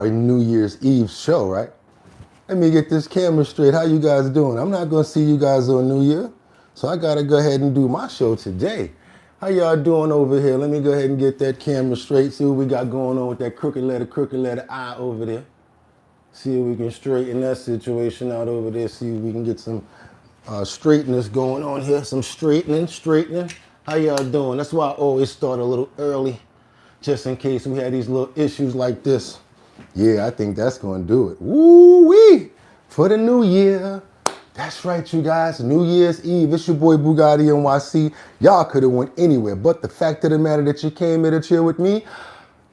a New Year's Eve show, right? Let me get this camera straight. How you guys doing? I'm not going to see you guys on New Year, so I got to go ahead and do my show today. How y'all doing over here? Let me go ahead and get that camera straight. See what we got going on with that crooked letter I over there. See if we can straighten that situation out over there. See if we can get some straightness going on here. Some straightening. How y'all doing? That's why I always start a little early, just in case we had these little issues like this. Yeah, I think that's going to do it. Woo-wee! For the new year. That's right, you guys. New Year's Eve. It's your boy BOOGOTTINYC. Y'all could have went anywhere, but the fact of the matter that you came here to chill with me,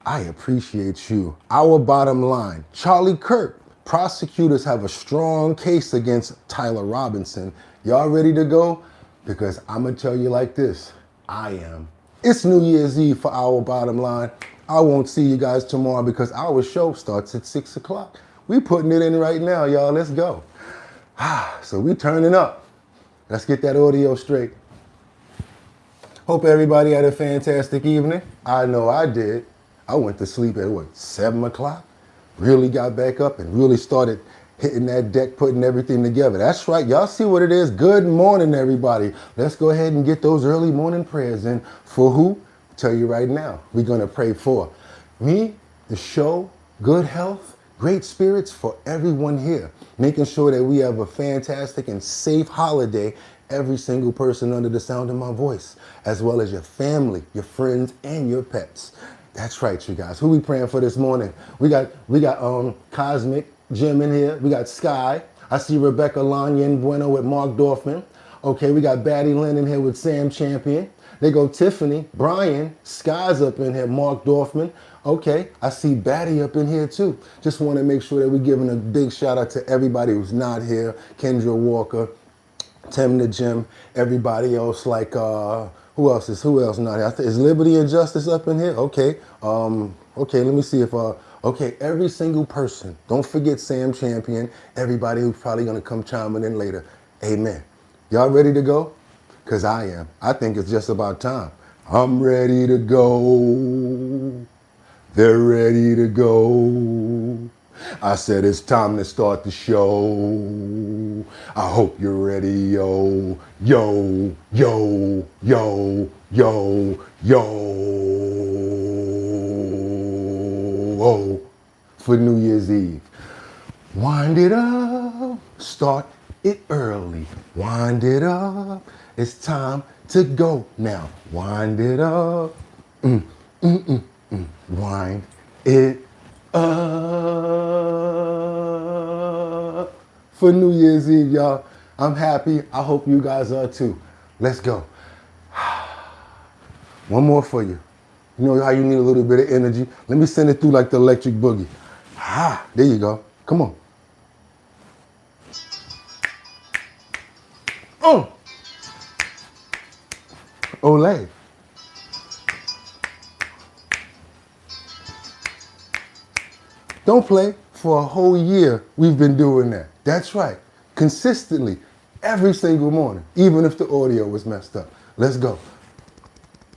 I appreciate you. Our bottom line. Charlie Kirk prosecutors have a strong case against Tyler Robinson. Y'all ready to go? Because I'm going to tell you like this. I am. It's New Year's Eve for Our Bottom Line. I won't see you guys tomorrow because our show starts at 6 o'clock. We putting it in right now, y'all. Let's go. So we turning up. Let's get that audio straight. Hope everybody had a fantastic evening. I know I did. I went to sleep at what, 7 o'clock? Really got back up and really started hitting that deck, putting everything together. That's right. Y'all see what it is. Good morning, everybody. Let's go ahead and get those early morning prayers in. For who? Tell you right now. We're going to pray for me, the show, good health, great spirits for everyone here. Making sure that we have a fantastic and safe holiday. Every single person under the sound of my voice, as well as your family, your friends, and your pets. That's right, you guys. Who we praying for this morning? We got Cosmic Jim in here. We got Sky. I see Rebecca Lanya and Bueno with Mark Dorfman. Okay, we got Batty Lynn in here with Sam Champion. They go Tiffany, Brian, Sky's up in here, Mark Dorfman. Okay, I see Batty up in here too. Just want to make sure that we're giving a big shout out to everybody who's not here. Kendra Walker, Tim the Jim, everybody else like, who else not here? Is Liberty and Justice up in here? Okay, okay, let me see if, okay, every single person. Don't forget Sam Champion, everybody who's probably gonna come chiming in later. Amen. Y'all ready to go? Because I am. I think it's just about time. I'm ready to go. They're ready to go. I said it's time to start the show. I hope you're ready, yo. Yo, yo, yo, yo, yo. Oh, for New Year's Eve. Wind it up. Start it early. Wind it up. It's time to go now. Wind it up. Wind it up. For New Year's Eve, y'all. I'm happy. I hope you guys are too. Let's go. One more for you. You know how you need a little bit of energy? Let me send it through like the electric boogie. There you go. Come on. Olay. Don't play. For a whole year, we've been doing that. That's right. Consistently, every single morning, even if the audio was messed up. Let's go.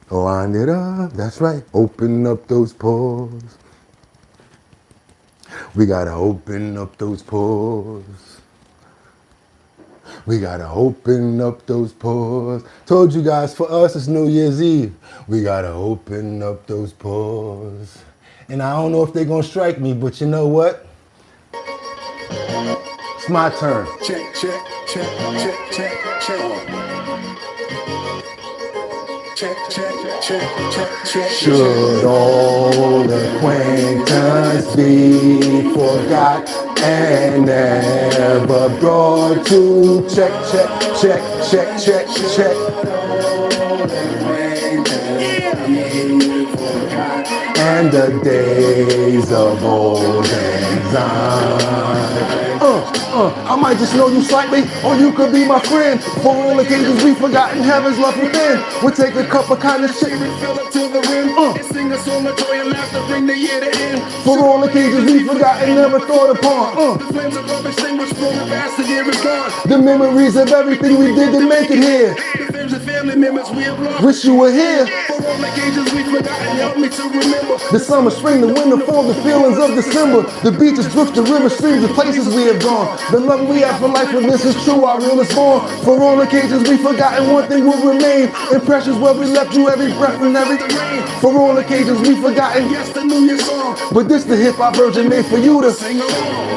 Wind it up. That's right. Open up those pores. We gotta open up those pores. We gotta open up those pores. Told you guys, for us, it's New Year's Eve. We gotta open up those pores. And I don't know if they're gonna strike me, but you know what? It's my turn. Check, check, check, check, check, check. Check, check, check, check, check. Should old acquaintance be forgot and never brought to check, check, check, check, check, check. And the days of old anxiety. I might just know you slightly, or you could be my friend. For all occasions we forgotten, heaven's love within. We'll take a cup of kind of shit, Fill up to the rim, and sing a song of joy and laughter, bring the year to end. for all occasions we forgotten, never thought upon. The flames of love extinguished, flow past the year is gone. The memories of everything we did to make it here. The flames of fear family members we have lost. Wish you were here. For all occasions we've forgotten, help me to remember. The summer, spring, the winter, fall, the feelings of December. The beaches, brooks, the rivers, streams, the places we have gone. The love we have for life, when this is true, our real is born. For all occasions we've forgotten, one thing will remain. Impressions where we left you, every breath and every rain. For all occasions we've forgotten, Yes, the New Year's song. but this the hip-hop version made for you to Sing along.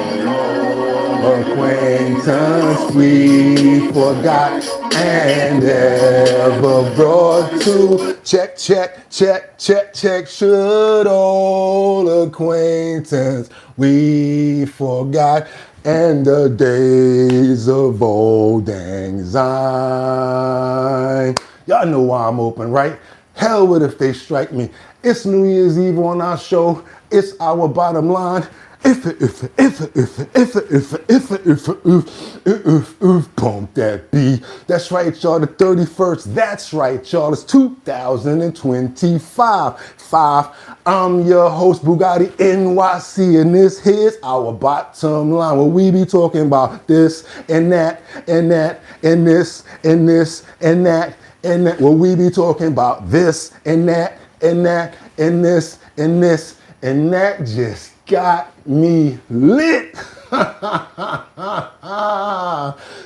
acquaintance we forgot and ever brought to check, check, check, check, check. Should old acquaintance we forgot and the days of old lang syne. Y'all know why I'm open, right? Hell with if they strike me. It's New Year's Eve on our show. It's our bottom line. If pump that beat. That's right, y'all, the 31st. That's right, y'all, it's 2025. I'm your host, Bugatti NYC, and this here's our bottom line, where we be talking about this and that and that and this and this and that and that. Where we be talking about this and that and that and this and this and that. Just got me lit.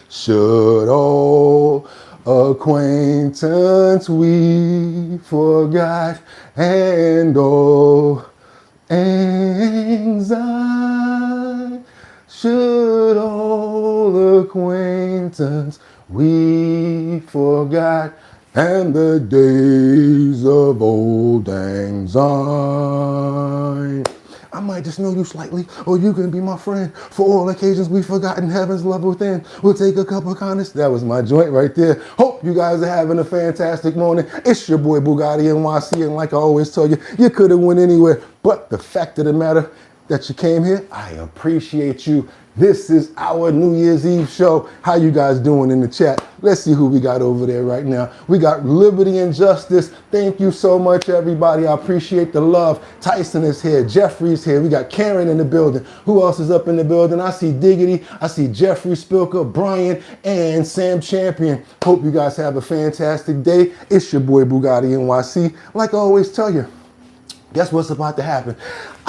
Should old acquaintance we forgot and old anxiety. Should old acquaintance we forgot and the days of old lang syne. I might just know you slightly, or you can be my friend. For all occasions we've forgotten, heaven's love within. We'll take a cup of kindness. That was my joint right there. Hope you guys are having a fantastic morning. It's your boy Bugatti NYC, and like I always tell you, you could have went anywhere. But the fact of the matter that you came here, I appreciate you. This is our New Year's Eve show. How you guys doing in the chat? Let's see who we got over there right now. We got Liberty and Justice. Thank you so much, everybody. I appreciate the love. Tyson is here. Jeffrey's here. We got Karen in the building. Who else is up in the building? I see Diggity. I see Jeffrey Spilker, Brian, and Sam Champion. Hope you guys have a fantastic day. It's your boy Bugatti NYC. Like I always tell you, guess what's about to happen?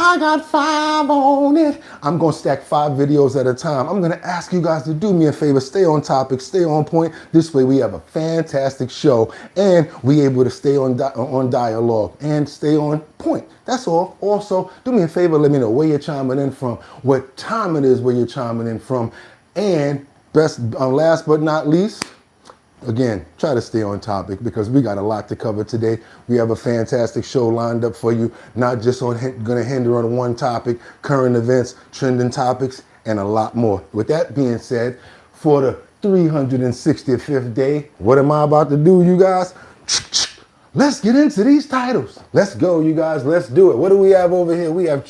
I got 5 on it. I'm going to stack 5 videos at a time. I'm going to ask you guys to do me a favor. Stay on topic. Stay on point. This way we have a fantastic show and we able to stay on dialogue and stay on point. That's all. Also, do me a favor. Let me know where you're chiming in from, what time it is where you're chiming in from. And last but not least, again, try to stay on topic because we got a lot to cover today. We have a fantastic show lined up for you, not just going to hinder on one topic, current events, trending topics, and a lot more. With that being said, for the 365th day, what am I about to do, you guys? Let's get into these titles. Let's go, you guys. Let's do it. What do we have over here? We have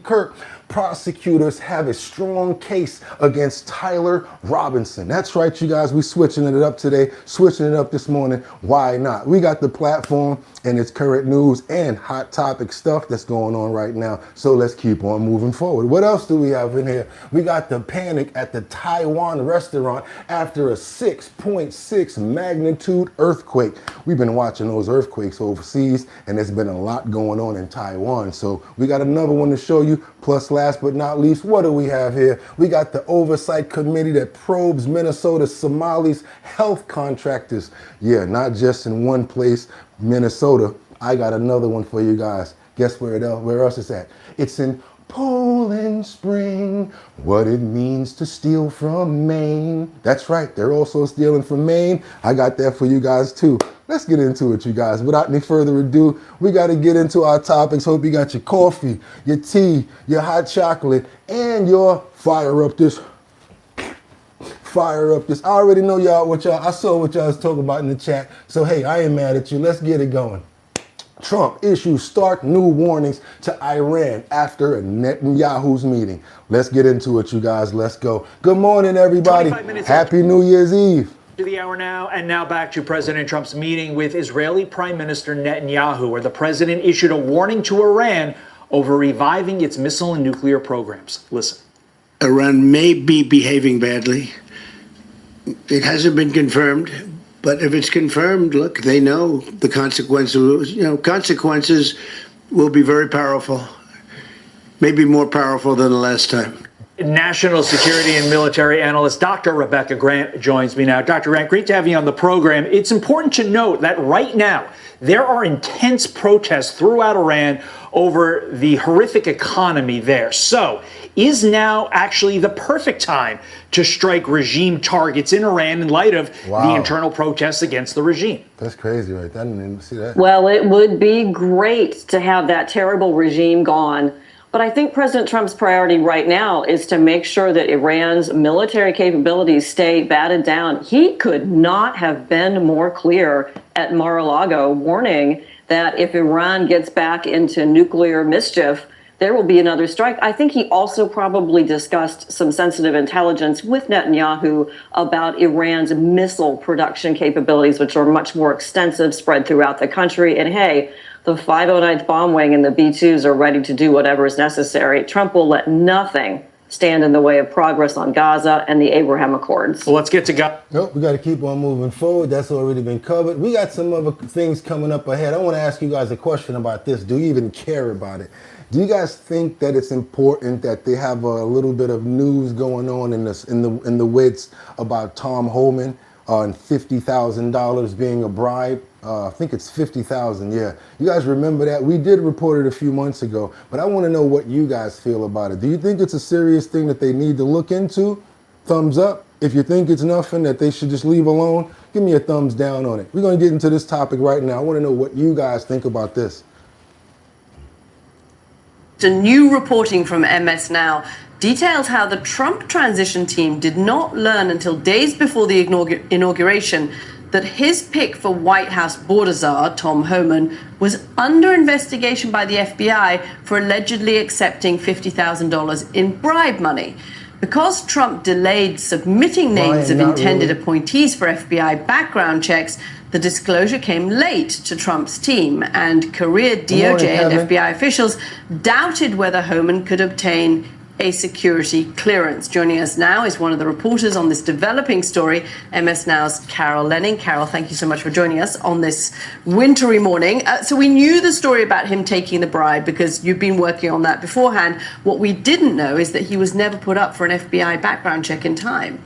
Kirk Prosecutors have a strong case against Tyler Robinson. That's right, you guys. We switching it up today, switching it up this morning. Why not? We got the platform and its current news and hot topic stuff that's going on right now. So let's keep on moving forward. What else do we have in here? We got the panic at the Taiwan restaurant after a 6.6 magnitude earthquake. We've been watching those earthquakes overseas, and there's been a lot going on in Taiwan. So we got another one to show you. Plus, last but not least, what do we have here? We got the oversight committee that probes Minnesota Somalis health contractors. Yeah, not just in one place, Minnesota. I got another one for you guys. Guess where else it's at? It's in Poland Spring. What it means to steal from Maine. That's right, they're also stealing from Maine. I got that for you guys too. Let's get into it, you guys. Without any further ado, we got to get into our topics. Hope you got your coffee, your tea, your hot chocolate, and your fire up this. I already know I saw what y'all was talking about in the chat. So, hey, I ain't mad at you. Let's get it going. Trump issues stark new warnings to Iran after Netanyahu's meeting. Let's get into it, you guys. Let's go. Good morning, everybody. Happy New Year's Eve. To the hour now, and now back to President Trump's meeting with Israeli Prime Minister Netanyahu, where the president issued a warning to Iran over reviving its missile and nuclear programs. Listen. Iran may be behaving badly. It hasn't been confirmed, But if it's confirmed, look, they know the consequences. Consequences will be very powerful, maybe more powerful than the last time. National security and military analyst Dr. Rebecca Grant joins me now. Dr. Grant, great to have you on the program. It's important to note that right now there are intense protests throughout Iran over the horrific economy there. So, is now actually the perfect time to strike regime targets in Iran in light of the internal protests against the regime? That's crazy right there. I didn't even see that. Well, it would be great to have that terrible regime gone. But I think President Trump's priority right now is to make sure that Iran's military capabilities stay batted down. He could not have been more clear at Mar-a-Lago, warning that if Iran gets back into nuclear mischief, there will be another strike. I think he also probably discussed some sensitive intelligence with Netanyahu about Iran's missile production capabilities, which are much more extensive, spread throughout the country. And hey, the 509th Bomb Wing and the B-2s are ready to do whatever is necessary. Trump will let nothing stand in the way of progress on Gaza and the Abraham Accords. Well, let's get to Gaza. Nope, we got to keep on moving forward. That's already been covered. We got some other things coming up ahead. I want to ask you guys a question about this. Do you even care about it? Do you guys think that it's important that they have a little bit of news going on in the wits about Tom Homan and $50,000 being a bribe? I think it's 50,000. Yeah, you guys remember that? We did report it a few months ago, but I want to know what you guys feel about it. Do you think it's a serious thing that they need to look into? Thumbs up. If you think it's nothing that they should just leave alone, give me a thumbs down on it. We're going to get into this topic right now. I want to know what you guys think about this. A new reporting from MS Now details how the Trump transition team did not learn until days before the inauguration that his pick for White House border czar, Tom Homan, was under investigation by the FBI for allegedly accepting $50,000 in bribe money. Because Trump delayed submitting names of intended appointees for FBI background checks, the disclosure came late to Trump's team, and career DOJ and FBI officials doubted whether Homan could obtain a security clearance. Joining us now is one of the reporters on this developing story, MS Now's Carol Lenning. Carol, thank you so much for joining us on this wintry morning. So we knew the story about him taking the bribe because you've been working on that beforehand. What we didn't know is that he was never put up for an FBI background check in time.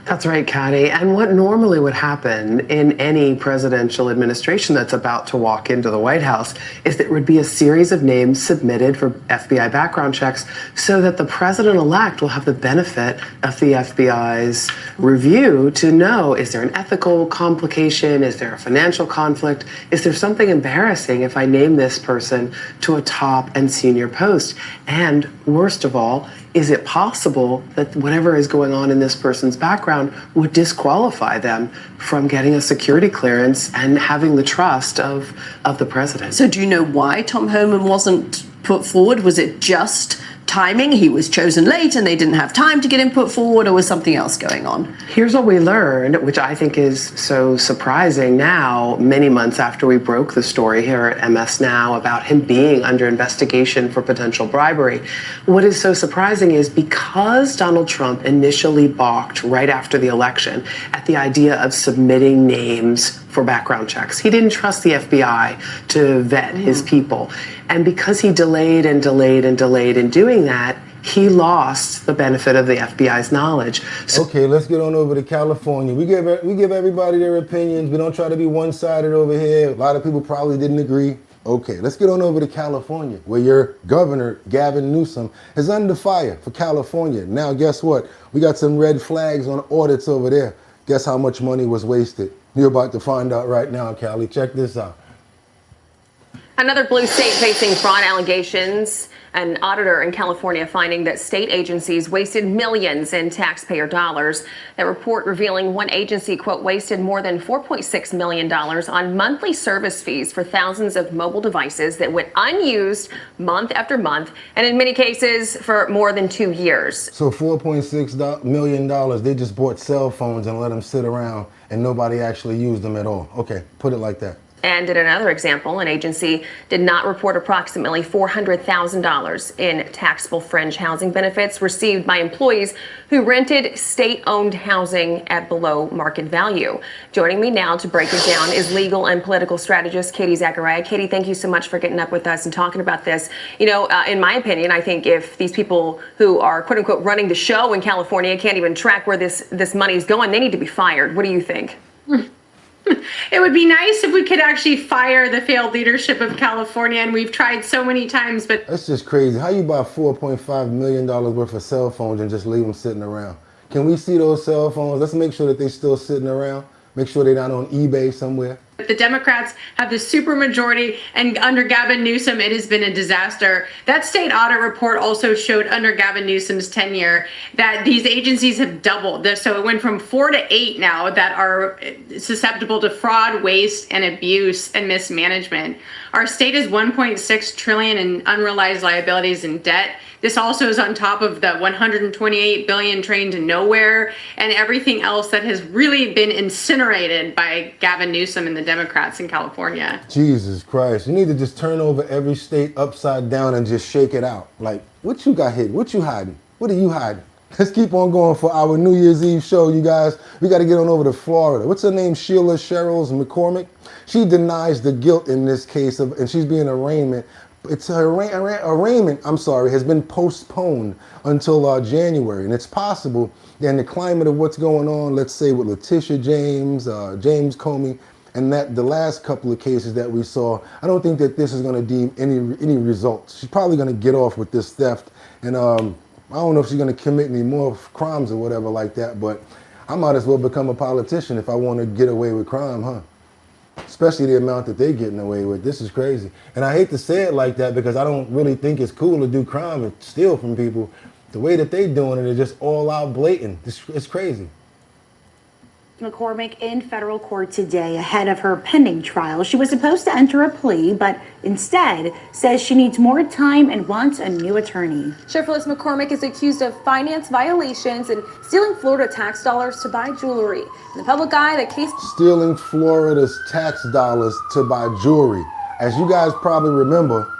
That's right, Katty. And what normally would happen in any presidential administration that's about to walk into the White House is there would be a series of names submitted for FBI background checks so that the president-elect will have the benefit of the FBI's review to know, is there an ethical complication? Is there a financial conflict? Is there something embarrassing if I name this person to a top and senior post? And worst of all, is it possible that whatever is going on in this person's background would disqualify them from getting a security clearance and having the trust of the president? So do you know why Tom Homan wasn't put forward? Was it just timing? He was chosen late and they didn't have time to get him put forward, or was something else going on? Here's what we learned, which I think is so surprising now, many months after we broke the story here at MS Now about him being under investigation for potential bribery. What is so surprising is because Donald Trump initially balked right after the election at the idea of submitting names for background checks. He didn't trust the FBI to vet his people. And because he delayed and delayed and delayed in doing that, he lost the benefit of the FBI's knowledge. So okay, let's get on over to California. We give everybody their opinions. We don't try to be one-sided over here. A lot of people probably didn't agree. Okay, let's get on over to California, where your governor, Gavin Newsom, is under fire for California. Now, guess what? We got some red flags on audits over there. Guess how much money was wasted? You're about to find out right now, Callie. Check this out. Another blue state facing fraud allegations. An auditor in California finding that state agencies wasted millions in taxpayer dollars. That report revealing one agency, quote, wasted more than $4.6 million on monthly service fees for thousands of mobile devices that went unused month after month, and in many cases for more than 2 years. So $4.6 million, they just bought cell phones and let them sit around and nobody actually used them at all. Okay, put it like that. And in another example, an agency did not report approximately $400,000 in taxable fringe housing benefits received by employees who rented state-owned housing at below market value. Joining me now to break it down is legal and political strategist Katie Zachariah. Katie, thank you so much for getting up with us and talking about this. You know, in my opinion, I think if these people who are quote unquote running the show in California can't even track where this money is going, they need to be fired. What do you think? It would be nice if we could actually fire the failed leadership of California, and we've tried so many times, but That's just crazy. How you buy $4.5 million worth of cell phones and just leave them sitting around? Can we see those cell phones? Let's make sure that they're still sitting around. Make sure they're not on eBay somewhere. the Democrats have the supermajority, and under Gavin Newsom, it has been a disaster. That state audit report also showed under Gavin Newsom's tenure that these agencies have doubled. So it went from 4 to 8 now that are susceptible to fraud, waste, and abuse and mismanagement. Our state is $1.6 trillion in unrealized liabilities and debt. This also is on top of the $128 billion trained to nowhere and everything else that has really been incinerated by Gavin Newsom and the Democrats in California. Jesus Christ. You need to just turn over every state upside down and just shake it out. Like, what you got hidden? What you hiding? What are you hiding? Let's keep on going for our New Year's Eve show, you guys. We got to get on over to Florida. What's her name? Sheila Sherrills McCormick. She denies the guilt in this case, and she's being arraignment. It's her arraignment, has been postponed until January. And it's possible that in the climate of what's going on, let's say with Letitia James, James Comey, and that the last couple of cases that we saw, I don't think that this is going to deem any results. She's probably going to get off with this theft. And I don't know if she's going to commit any more crimes or whatever like that, but I might as well become a politician if I want to get away with crime, huh? Especially the amount that they're getting away with. This is crazy. And I hate to say it like that because I don't really think it's cool to do crime and steal from people. The way that they're doing it is just all out blatant. It's crazy. McCormick in federal court today ahead of her pending trial. She was supposed to enter a plea, but instead says she needs more time and wants a new attorney. Sheriff Phyllis McCormick is accused of finance violations and stealing Florida tax dollars to buy jewelry. In the public eye, the case... Stealing Florida's tax dollars to buy jewelry. As you guys probably remember,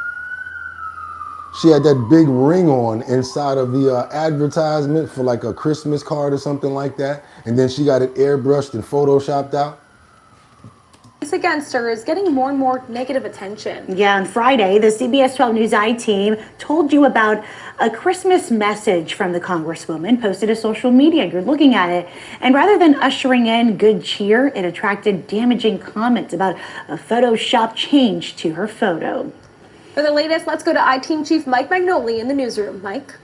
she had that big ring on inside of the advertisement for like a Christmas card or something like that. And then she got it airbrushed and photoshopped out. Case against her is getting more and more negative attention. Yeah, on Friday, the CBS 12 News I team told you about a Christmas message from the Congresswoman posted to social media. You're looking at it. And rather than ushering in good cheer, it attracted damaging comments about a Photoshop change to her photo. For the latest, let's go to I-Team Chief Mike Magnoli in the newsroom. Mike.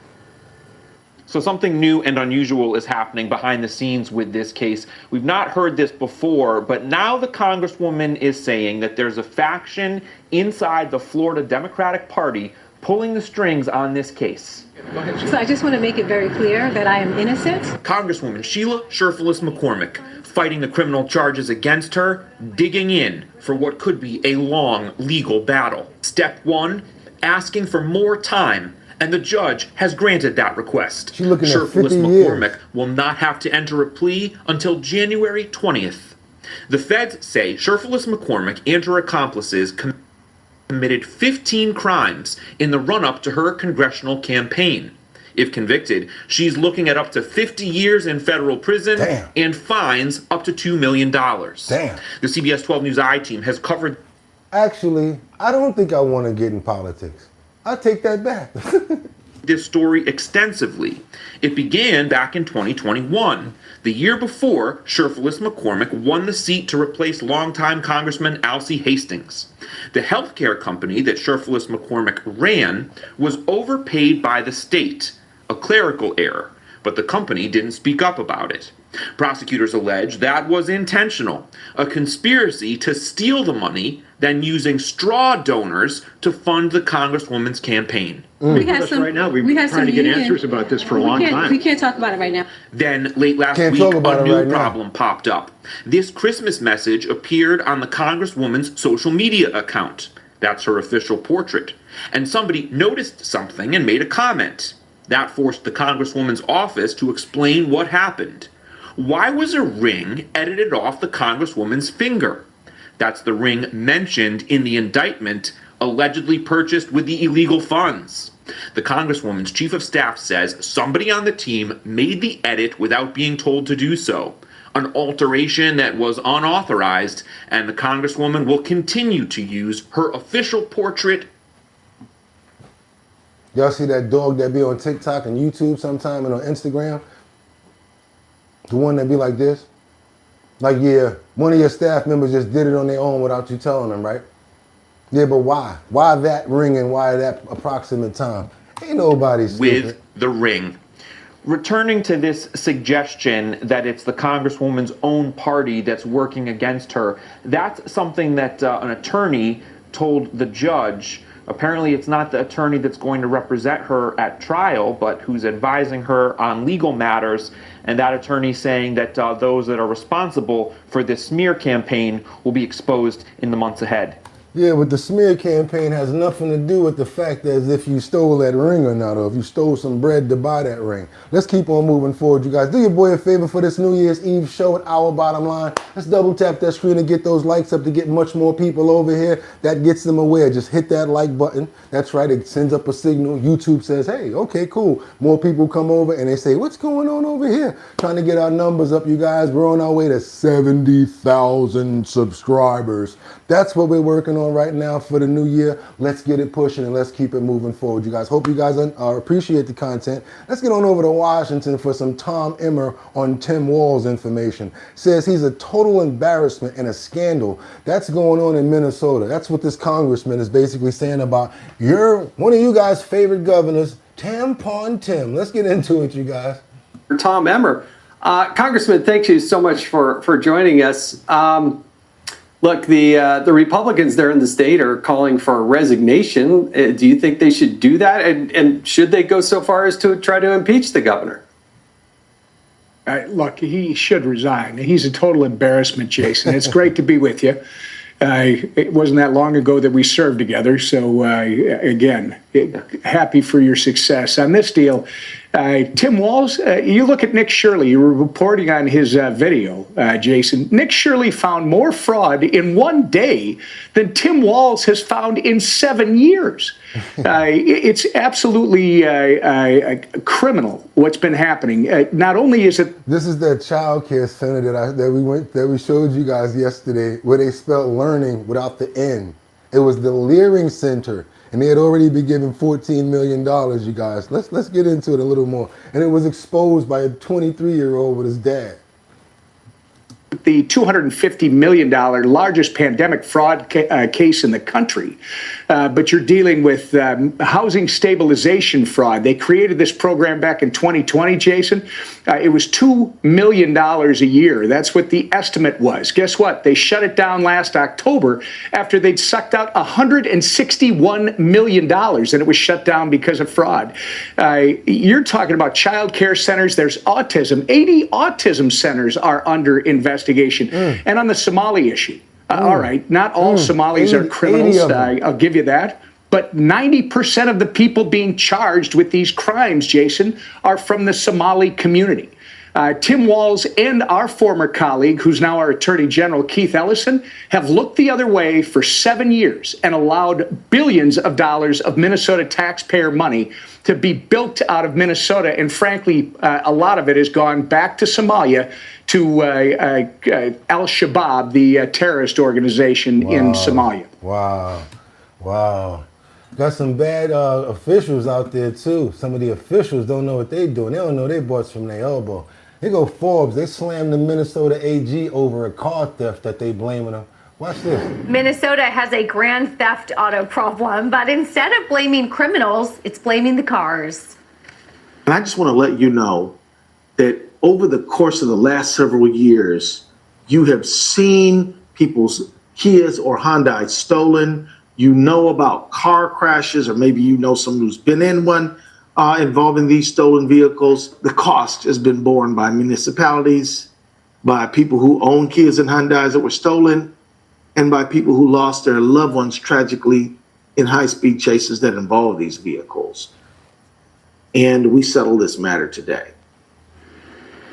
So something new and unusual is happening behind the scenes with this case. We've not heard this before, but now the Congresswoman is saying that there's a faction inside the Florida Democratic Party pulling the strings on this case. So I just want to make it very clear that I am innocent. Congresswoman Sheila Sherrills McCormick fighting the criminal charges against her, digging in for what could be a long legal battle. Step 1, asking for more time, and the judge has granted that request. Sherrills McCormick will not have to enter a plea until January 20th. The feds say Sherrills McCormick and her accomplices committed 15 crimes in the run-up to her congressional campaign. If convicted, she's looking at up to 50 years in federal prison and fines up to $2 million. Damn. The CBS 12 News I team has covered... Actually, I don't think I want to get in politics. I take that back. this story extensively. It began back in 2021, the year before Sherrills McCormick won the seat to replace longtime Congressman Alcee Hastings. The healthcare company that Sherrills McCormick ran was overpaid by the state, a clerical error, but the company didn't speak up about it. Prosecutors allege that was intentional, a conspiracy to steal the money, then using straw donors to fund the Congresswoman's campaign. We had some, right now. We've been trying to get answers about this for a long time. We can't talk about it right now. Then, late last week, a new problem popped up. This Christmas message appeared on the Congresswoman's social media account. That's her official portrait. And somebody noticed something and made a comment. That forced the Congresswoman's office to explain what happened. Why was a ring edited off the Congresswoman's finger? That's the ring mentioned in the indictment, allegedly purchased with the illegal funds. The Congresswoman's chief of staff says somebody on the team made the edit without being told to do so, an alteration that was unauthorized, and the Congresswoman will continue to use her official portrait. Y'all see that dog that be on TikTok and YouTube sometime and on Instagram? The one that be like this? Like, yeah, one of your staff members just did it on their own without you telling them, right? Yeah, but why? Why that ring and why that approximate time? Ain't nobody stupid. With the ring. Returning to this suggestion that it's the Congresswoman's own party that's working against her, that's something that an attorney told the judge. Apparently, it's not the attorney that's going to represent her at trial, but who's advising her on legal matters. And that attorney saying that those that are responsible for this smear campaign will be exposed in the months ahead. Yeah, but the smear campaign has nothing to do with the fact that as if you stole that ring or not, or if you stole some bread to buy that ring. Let's keep on moving forward, you guys. Do your boy a favor for this New Year's Eve show at Our Bottom Line. Let's double tap that screen and get those likes up to get much more people over here. That gets them aware. Just hit that like button. That's right, it sends up a signal. YouTube says, hey, okay, cool. More people come over and they say, what's going on over here? Trying to get our numbers up, you guys. We're on our way to 70,000 subscribers. That's what we're working on right now for the new year. Let's get it pushing and let's keep it moving forward, you guys. Hope you guys appreciate the content. Let's get on over to Washington for some Tom Emmer on Tim Walz information. Says he's a total embarrassment and a scandal. That's going on in Minnesota. That's what this congressman is basically saying about one of you guys' favorite governors, Tampon Tim. Let's get into it, you guys. Tom Emmer. Congressman, thank you so much for joining us. Look, the Republicans there in the state are calling for a resignation. Do you think they should do that? And should they go so far as to try to impeach the governor? Look, he should resign. He's a total embarrassment, Jason. It's great to be with you. It wasn't that long ago that we served together. So, again, happy for your success on this deal. Tim Walz, you look at Nick Shirley. You were reporting on his video, Jason. Nick Shirley found more fraud in one day than Tim Walz has found in 7 years. It's absolutely criminal what's been happening. Not only is it... This is that child care center that we showed you guys yesterday, where they spelled learning without the N. It was the Leering Center. And they had already been given $14 million, you guys. Let's get into it a little more. And it was exposed by a 23-year-old with his dad. The $250 million largest pandemic fraud case in the country. But you're dealing with housing stabilization fraud. They created this program back in 2020, Jason. It was $2 million a year. That's what the estimate was. Guess what? They shut it down last October after they'd sucked out $161 million, and it was shut down because of fraud. You're talking about child care centers. There's autism. 80 autism centers are under investigation. And on the Somali issue, all right, not all Somalis are criminals, I'll give you that. But 90% of the people being charged with these crimes, Jason, are from the Somali community. Tim Walz and our former colleague, who's now our Attorney General, Keith Ellison, have looked the other way for 7 years and allowed billions of dollars of Minnesota taxpayer money to be built out of Minnesota. And frankly, a lot of it has gone back to Somalia, to Al-Shabaab, the terrorist organization in Somalia. Wow. Got some bad officials out there, too. Some of the officials don't know what they're doing. They don't know their butts from their elbow. They go Forbes. They slammed the Minnesota AG over a car theft that they blaming them. Watch this. Minnesota has a grand theft auto problem, but instead of blaming criminals, it's blaming the cars. And I just want to let you know that over the course of the last several years, you have seen people's Kias or Hyundai stolen. You know about car crashes, or maybe you know someone who's been in one involving these stolen vehicles. The cost has been borne by municipalities, by people who own Kias and Hyundais that were stolen, and by people who lost their loved ones tragically in high-speed chases that involve these vehicles. And we settle this matter today.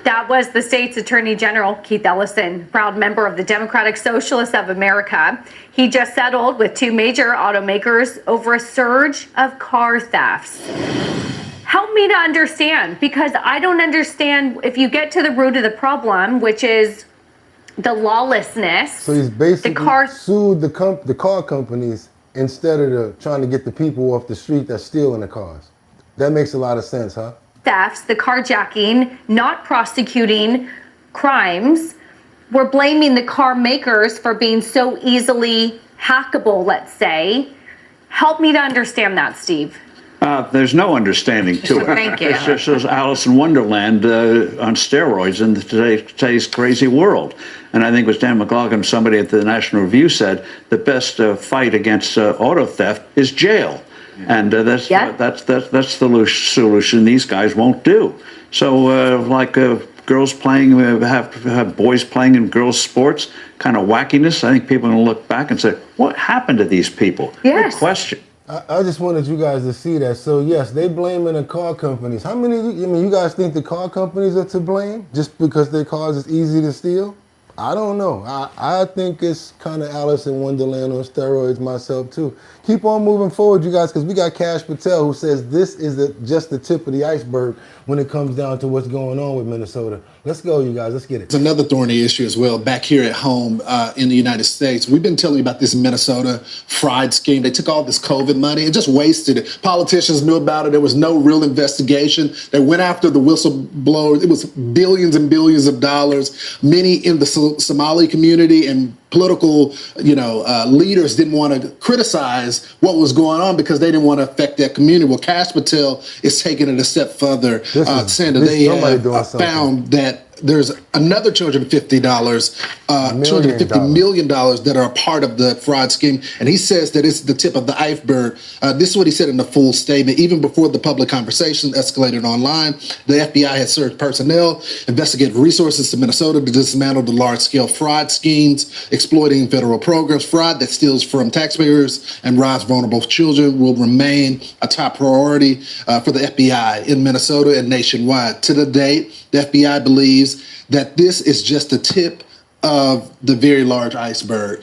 That was the state's Attorney General, Keith Ellison, proud member of the Democratic Socialists of America. He just settled with two major automakers over a surge of car thefts. Help me to understand, because I don't understand if you get to the root of the problem, which is the lawlessness. So he's basically sued the car companies instead of trying to get the people off the street that's stealing the cars. That makes a lot of sense, huh? Thefts, the carjacking, not prosecuting crimes. We're blaming the car makers for being so easily hackable, let's say. Help me to understand that, Steve. There's no understanding to it. Thank you. It's just Alice in Wonderland on steroids in today's crazy world. And I think it was Dan McLaughlin, somebody at the National Review, said the best fight against auto theft is jail. And that's the solution these guys won't do. So girls playing, have boys playing in girls' sports, kind of wackiness. I think people are going to look back and say, what happened to these people? Yes. Good question. I just wanted you guys to see that. So yes, they blaming the car companies. How many, you guys think the car companies are to blame just because their cars is easy to steal? I don't know. I think it's kind of Alice in Wonderland on steroids myself too. Keep on moving forward, you guys, because we got Kash Patel who says this is just the tip of the iceberg when it comes down to what's going on with Minnesota. Let's go, you guys. Let's get it. It's another thorny issue as well back here at home in the United States. We've been telling you about this Minnesota fraud scheme. They took all this COVID money and just wasted it. Politicians knew about it. There was no real investigation. They went after the whistleblowers. It was billions and billions of dollars. Many in the Somali community and political, leaders didn't want to criticize what was going on because they didn't want to affect their community. Well, Kash Patel is taking it a step further, saying that they have found that there's another $250 million that are a part of the fraud scheme. And he says that it's the tip of the iceberg. This is what he said in the full statement. Even before the public conversation escalated online, the FBI had surged personnel, investigated resources to Minnesota to dismantle the large-scale fraud schemes, exploiting federal programs. Fraud that steals from taxpayers and robs vulnerable children will remain a top priority for the FBI in Minnesota and nationwide. To the date, the FBI believes that this is just the tip of the very large iceberg.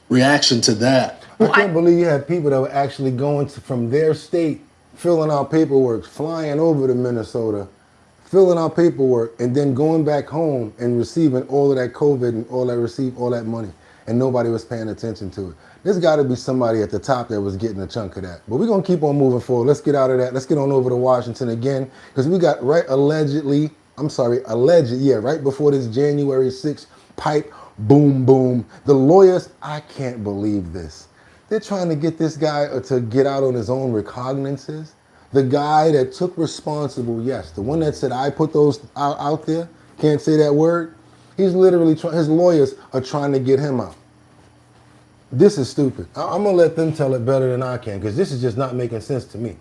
Reaction to that. I can't believe you have people that were actually going from their state, filling out paperwork, flying over to Minnesota, filling out paperwork, and then going back home and receiving all of that COVID and all that money, and nobody was paying attention to it. There's got to be somebody at the top that was getting a chunk of that. But we're going to keep on moving forward. Let's get out of that. Let's get on over to Washington again, because we got right before this January 6th pipe boom boom. The lawyers, I can't believe this. They're trying to get this guy to get out on his own recognizances. The guy that took responsible, yes, the one that said I put those out there, can't say that word. He's literally his lawyers are trying to get him out. This is stupid. I'm going to let them tell it better than I can, because this is just not making sense to me.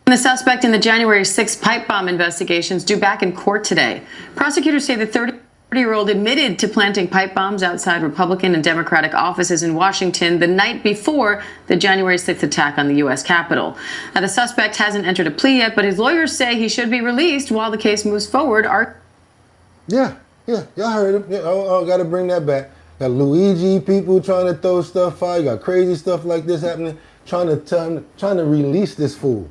The suspect in the January 6th pipe bomb investigations due back in court today. Prosecutors say the 30-year-old admitted to planting pipe bombs outside Republican and Democratic offices in Washington the night before the January 6th attack on the U.S. Capitol. Now, the suspect hasn't entered a plea yet, but his lawyers say he should be released while the case moves forward. Yeah, y'all heard him. Yeah, got to bring that back. Got Luigi people trying to throw stuff out. You got crazy stuff like this happening, trying to release this fool.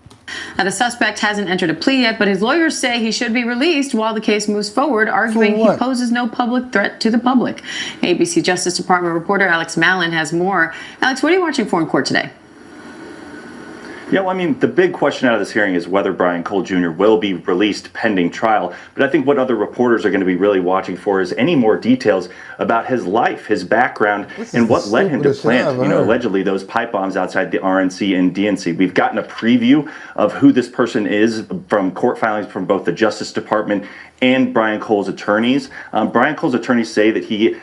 Now, the suspect hasn't entered a plea yet, but his lawyers say he should be released while the case moves forward, arguing he poses no public threat to the public. ABC Justice Department reporter Alex Mallon has more. Alex, what are you watching for in court today? Yeah, well, I mean, the big question out of this hearing is whether Brian Cole Jr. will be released pending trial. But I think what other reporters are going to be really watching for is any more details about his life, his background, and what led him to plant, allegedly those pipe bombs outside the RNC and DNC. We've gotten a preview of who this person is from court filings from both the Justice Department and Brian Cole's attorneys. Brian Cole's attorneys say that he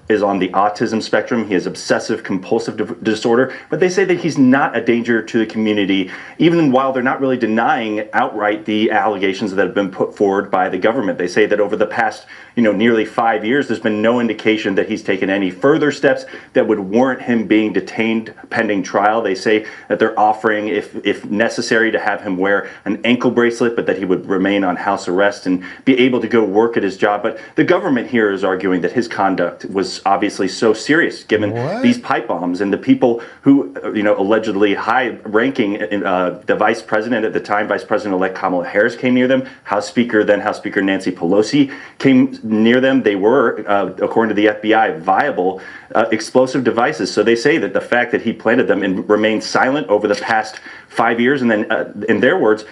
is on the autism spectrum. He has obsessive compulsive disorder, but they say that he's not a danger to the community immunity, even while they're not really denying outright the allegations that have been put forward by the government. They say that over the past, nearly 5 years, there's been no indication that he's taken any further steps that would warrant him being detained pending trial. They say that they're offering, if necessary, to have him wear an ankle bracelet, but that he would remain on house arrest and be able to go work at his job. But the government here is arguing that his conduct was obviously so serious, given these pipe bombs and the people who, allegedly high-ranking the vice president at the time, Vice President-elect Kamala Harris, came near them. Then House Speaker Nancy Pelosi came near them. They were, according to the FBI, viable explosive devices. So they say that the fact that he planted them and remained silent over the past 5 years, and then, in their words,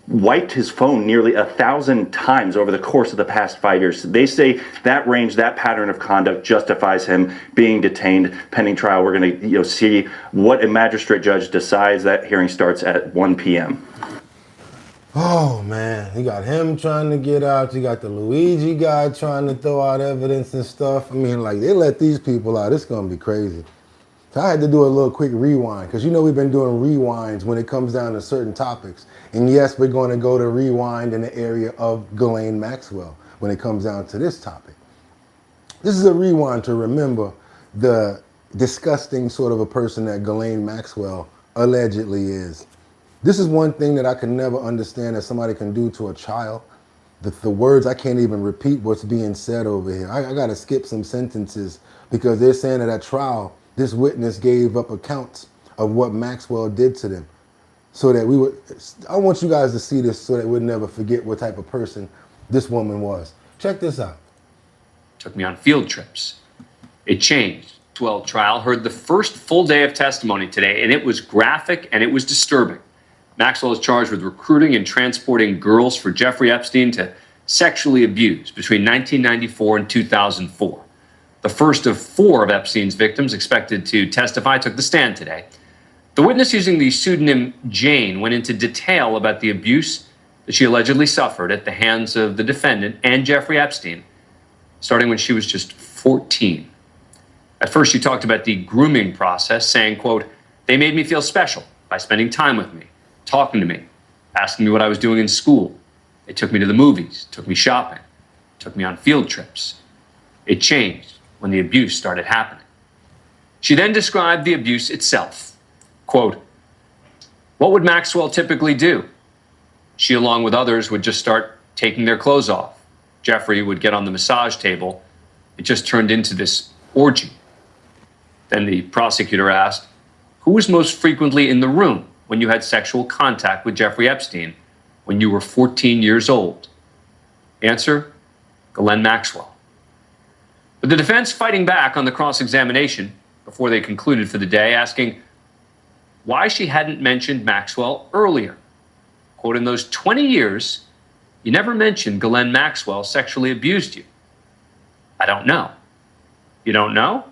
wiped his phone nearly 1,000 times over the course of the past 5 years. They say that range, that pattern of conduct justifies him being detained pending trial. We're going to see what a magistrate judge decides. That hearing starts at 1 p.m. Oh man, you got him trying to get out. You got the Luigi guy trying to throw out evidence and stuff. I mean, like, they let these people out. It's going to be crazy. So I had to do a little quick rewind because we've been doing rewinds when it comes down to certain topics. And yes, we're going to go to rewind in the area of Ghislaine Maxwell when it comes down to this topic. This is a rewind to remember the disgusting sort of a person that Ghislaine Maxwell allegedly is. This is one thing that I can never understand that somebody can do to a child. The words, I can't even repeat what's being said over here. I got to skip some sentences because they're saying that at trial, this witness gave up accounts of what Maxwell did to them so that we would, I want you guys to see this so that we'd never forget what type of person this woman was. Check this out. Took me on field trips. It changed. Maxwell trial heard the first full day of testimony today, and it was graphic and it was disturbing. Maxwell is charged with recruiting and transporting girls for Jeffrey Epstein to sexually abuse between 1994 and 2004. The first of 4 of Epstein's victims expected to testify took the stand today. The witness using the pseudonym Jane went into detail about the abuse that she allegedly suffered at the hands of the defendant and Jeffrey Epstein, starting when she was just 14. At first, she talked about the grooming process, saying, quote, "They made me feel special by spending time with me, talking to me, asking me what I was doing in school. They took me to the movies, took me shopping, took me on field trips. It changed when the abuse started happening." She then described the abuse itself. Quote, "What would Maxwell typically do? She, along with others, would just start taking their clothes off. Jeffrey would get on the massage table. It just turned into this orgy." Then the prosecutor asked, "Who was most frequently in the room when you had sexual contact with Jeffrey Epstein when you were 14 years old?" Answer, Ghislaine Maxwell. But the defense fighting back on the cross-examination before they concluded for the day, asking why she hadn't mentioned Maxwell earlier. Quote, "In those 20 years, you never mentioned Ghislaine Maxwell sexually abused you." "I don't know." "You don't know?"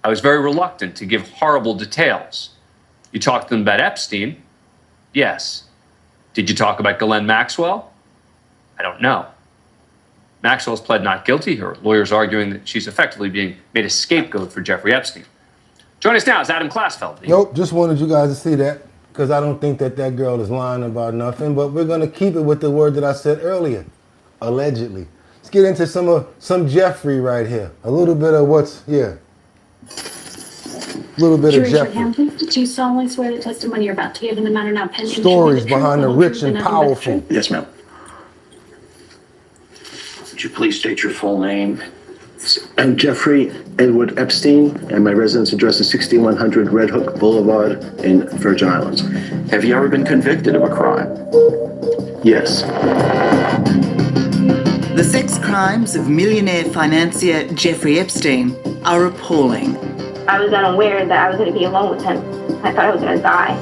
"I was very reluctant to give horrible details." "You talked to them about Epstein?" "Yes." "Did you talk about Ghislaine Maxwell?" "I don't know." Maxwell's pled not guilty. Her lawyers arguing that she's effectively being made a scapegoat for Jeffrey Epstein. Join us now is Adam Klasfeld. Nope, just wanted you guys to see that because I don't think that girl is lying about nothing, but we're going to keep it with the word that I said earlier, allegedly. Let's get into some Jeffrey right here. A little bit of a little bit of Jeffrey. Do you solemnly swear the testimony you're about to give in the matter now pending? Stories behind the rich and powerful. Yes, ma'am. Would you please state your full name? I'm Jeffrey Edward Epstein, and my residence address is 6100 Red Hook Boulevard in Virgin Islands. Have you ever been convicted of a crime? Yes. The sex crimes of millionaire financier Jeffrey Epstein are appalling. I was unaware that I was going to be alone with him. I thought I was going to die.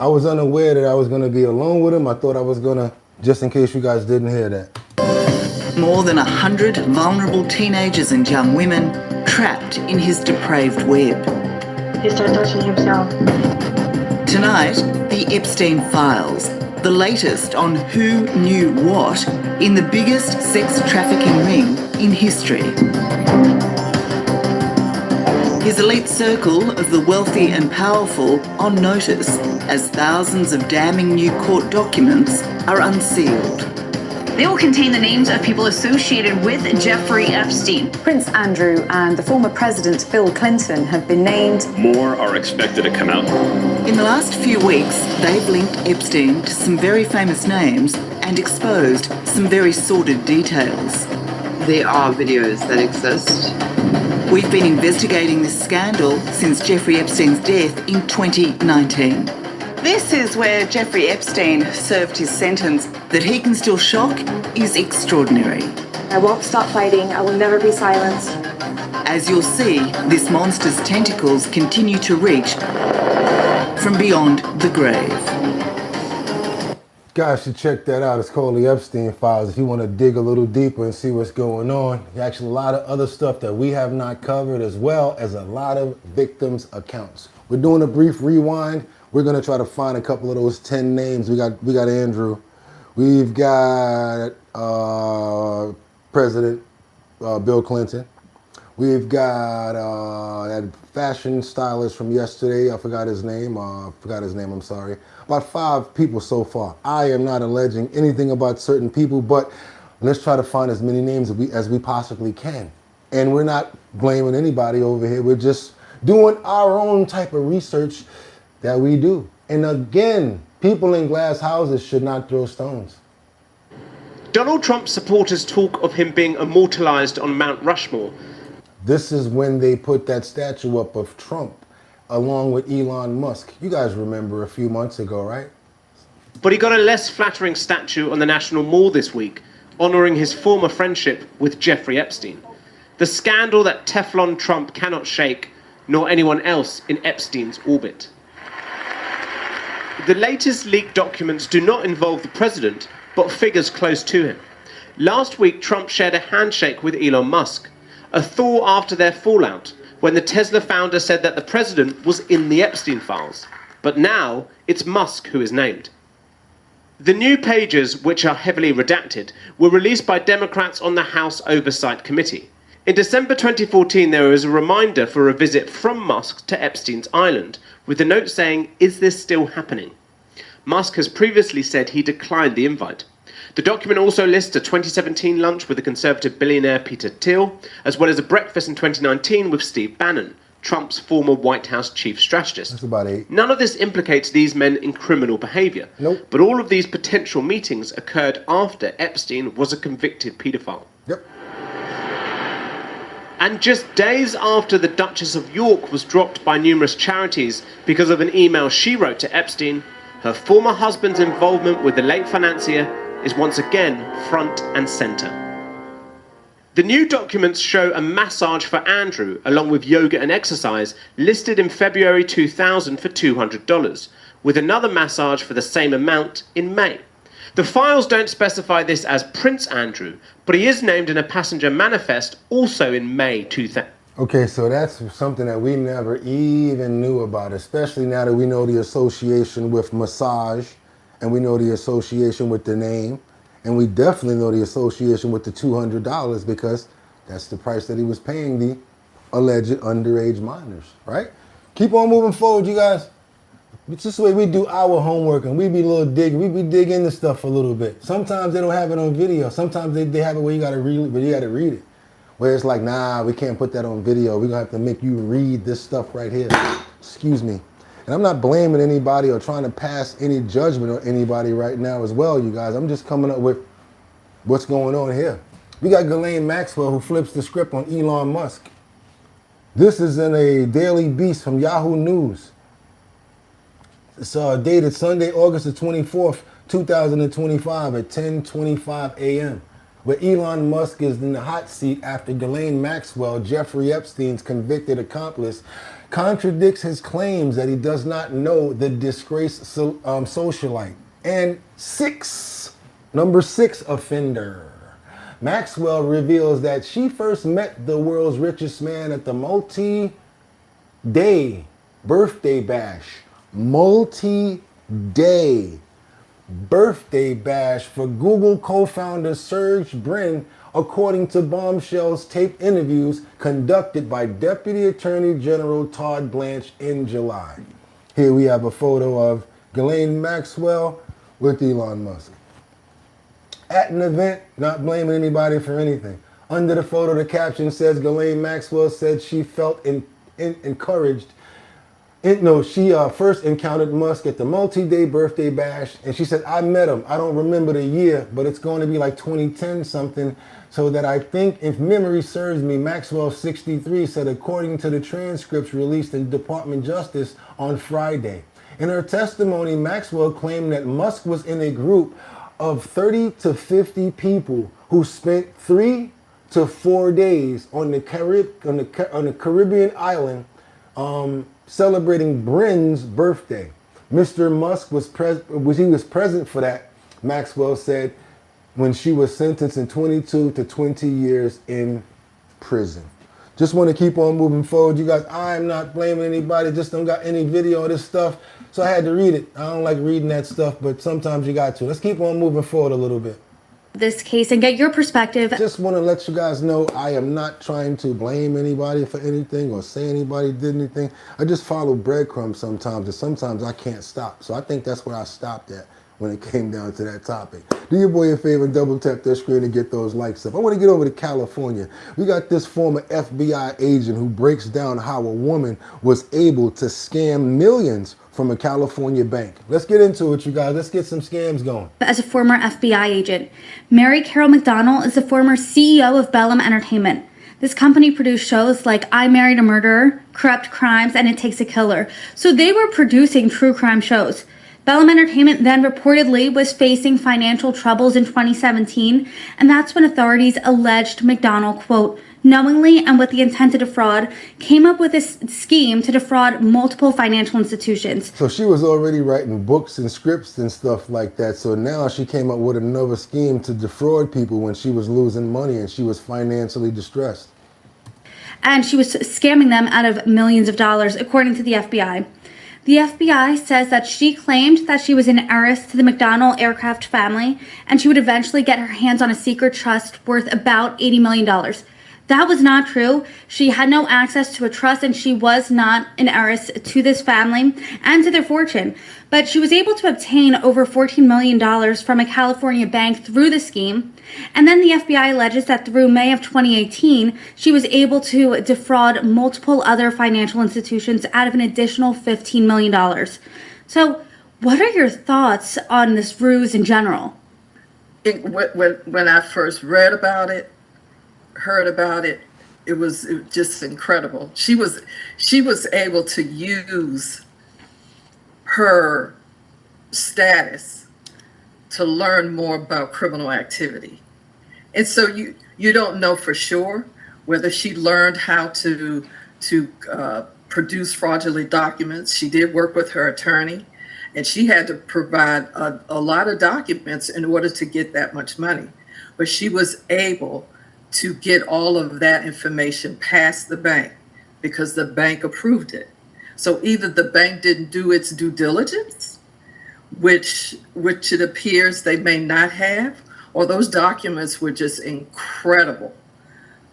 I was unaware that I was going to be alone with him. I thought I was going to, just in case you guys didn't hear that. More than 100 vulnerable teenagers and young women trapped in his depraved web. He started touching himself. Tonight, the Epstein Files, the latest on who knew what in the biggest sex trafficking ring in history. his elite circle of the wealthy and powerful on notice as thousands of damning new court documents are unsealed. They will contain the names of people associated with Jeffrey Epstein. Prince Andrew and the former President Bill Clinton have been named. More are expected to come out. In the last few weeks, they've linked Epstein to some very famous names and exposed some very sordid details. There are videos that exist. We've been investigating this scandal since Jeffrey Epstein's death in 2019. This is where Jeffrey Epstein served his sentence. That he can still shock is extraordinary. I won't stop fighting. I will never be silenced. As you'll see, this monster's tentacles continue to reach from beyond the grave. Guys should check that out. It's called the Epstein Files. If you want to dig a little deeper and see what's going on, actually a lot of other stuff that we have not covered, as well as a lot of victims' accounts. We're doing a brief rewind. We're gonna try to find a couple of those 10 names. We got Andrew. We've got President Bill Clinton. We've got that fashion stylist from yesterday. I forgot his name. I'm sorry. About 5 people so far. I am not alleging anything about certain people, but let's try to find as many names as we possibly can. And we're not blaming anybody over here. We're just doing our own type of research that we do. And again, people in glass houses should not throw stones. Donald Trump's supporters talk of him being immortalized on Mount Rushmore. This is when they put that statue up of Trump along with Elon Musk. You guys remember a few months ago, right? But he got a less flattering statue on the National Mall this week, honoring his former friendship with Jeffrey Epstein. The scandal that Teflon Trump cannot shake, nor anyone else in Epstein's orbit. The latest leaked documents do not involve the president, but figures close to him. Last week, Trump shared a handshake with Elon Musk, a thaw after their fallout, when the Tesla founder said that the president was in the Epstein files. But now, it's Musk who is named. The new pages, which are heavily redacted, were released by Democrats on the House Oversight Committee. In December 2014, there was a reminder for a visit from Musk to Epstein's Island, with a note saying, "Is this still happening?" Musk has previously said he declined the invite. The document also lists a 2017 lunch with the conservative billionaire Peter Thiel, as well as a breakfast in 2019 with Steve Bannon, Trump's former White House chief strategist. That's about 8. None of this implicates these men in criminal behavior. Nope. But all of these potential meetings occurred after Epstein was a convicted pedophile. Yep. And just days after the Duchess of York was dropped by numerous charities because of an email she wrote to Epstein, her former husband's involvement with the late financier is once again front and center. The new documents show a massage for Andrew, along with yoga and exercise, listed in February 2000 for $200, with another massage for the same amount in May. The files don't specify this as Prince Andrew, but he is named in a passenger manifest also in May 2000. Okay, so that's something that we never even knew about, especially now that we know the association with massage, and we know the association with the name, and we definitely know the association with the $200 because that's the price that he was paying the alleged underage minors, right? Keep on moving forward, you guys. It's just the way we do our homework, and we be dig into stuff a little bit. Sometimes they don't have it on video. Sometimes they have it where you gotta read it, but you gotta read it. Where it's like, nah, we can't put that on video. We're gonna have to make you read this stuff right here. Excuse me. And I'm not blaming anybody or trying to pass any judgment on anybody right now as well, you guys. I'm just coming up with what's going on here. We got Ghislaine Maxwell who flips the script on Elon Musk. This is in a Daily Beast from Yahoo News. It's dated Sunday, August the 24th, 2025 at 10:25 a.m. where Elon Musk is in the hot seat after Ghislaine Maxwell, Jeffrey Epstein's convicted accomplice, contradicts his claims that he does not know the disgraced socialite. And number 6 offender. Maxwell reveals that she first met the world's richest man at the multi-day birthday bash. Multi-day birthday bash for Google co-founder Serge Brin, according to Bombshell's taped interviews conducted by Deputy Attorney General Todd Blanche in July. Here we have a photo of Ghislaine Maxwell with Elon Musk. At an event, not blaming anybody for anything. Under the photo, the caption says Ghislaine Maxwell said she felt encouraged. She first encountered Musk at the multi-day birthday bash, and she said, I met him. I don't remember the year, but it's going to be like 2010 something. So that I think, if memory serves me, Maxwell 63 said, according to the transcripts released in Department of Justice on Friday. In her testimony, Maxwell claimed that Musk was in a group of 30 to 50 people who spent 3 to 4 days on the Caribbean island celebrating Brin's birthday. Mr. Musk was present for that, Maxwell said, when she was sentenced in 22 to 20 years in prison. Just want to keep on moving forward. You guys, I'm not blaming anybody. Just don't got any video of this stuff. So I had to read it. I don't like reading that stuff, but sometimes you got to. Let's keep on moving forward a little bit. This case and get your perspective. Just want to let you guys know I am not trying to blame anybody for anything or say anybody did anything. I just follow breadcrumbs sometimes, and sometimes I can't stop. So I think that's where I stopped at when it came down to that topic. Do your boy a favor and double tap that screen and get those likes up. I want to get over to California. We got this former FBI agent who breaks down how a woman was able to scam millions from a California bank. Let's get into it, you guys. Let's get some scams going. As a former FBI agent, Mary Carol McDonnell is the former CEO of Bellum Entertainment. This company produced shows like I Married a Murderer, Corrupt Crimes, and It Takes a Killer. So they were producing true crime shows. Bellum Entertainment then reportedly was facing financial troubles in 2017, and that's when authorities alleged McDonnell, quote, knowingly and with the intent to defraud, came up with a scheme to defraud multiple financial institutions. So she was already writing books and scripts and stuff like that, so now she came up with another scheme to defraud people when she was losing money and she was financially distressed. And she was scamming them out of millions of dollars, according to the FBI. The FBI says that she claimed that she was an heiress to the McDonnell aircraft family, and she would eventually get her hands on a secret trust worth about $80 million. That was not true. She had no access to a trust, and she was not an heiress to this family and to their fortune. But she was able to obtain over $14 million from a California bank through the scheme. And then the FBI alleges that through May of 2018, she was able to defraud multiple other financial institutions out of an additional $15 million. So what are your thoughts on this ruse in general? When I first read about it, heard about it, it was just incredible. She was able to use her status to learn more about criminal activity. And so you don't know for sure whether she learned how to produce fraudulent documents. She did work with her attorney, and she had to provide a lot of documents in order to get that much money. But she was able to get all of that information past the bank because the bank approved it. So either the bank didn't do its due diligence, which it appears they may not have, or those documents were just incredible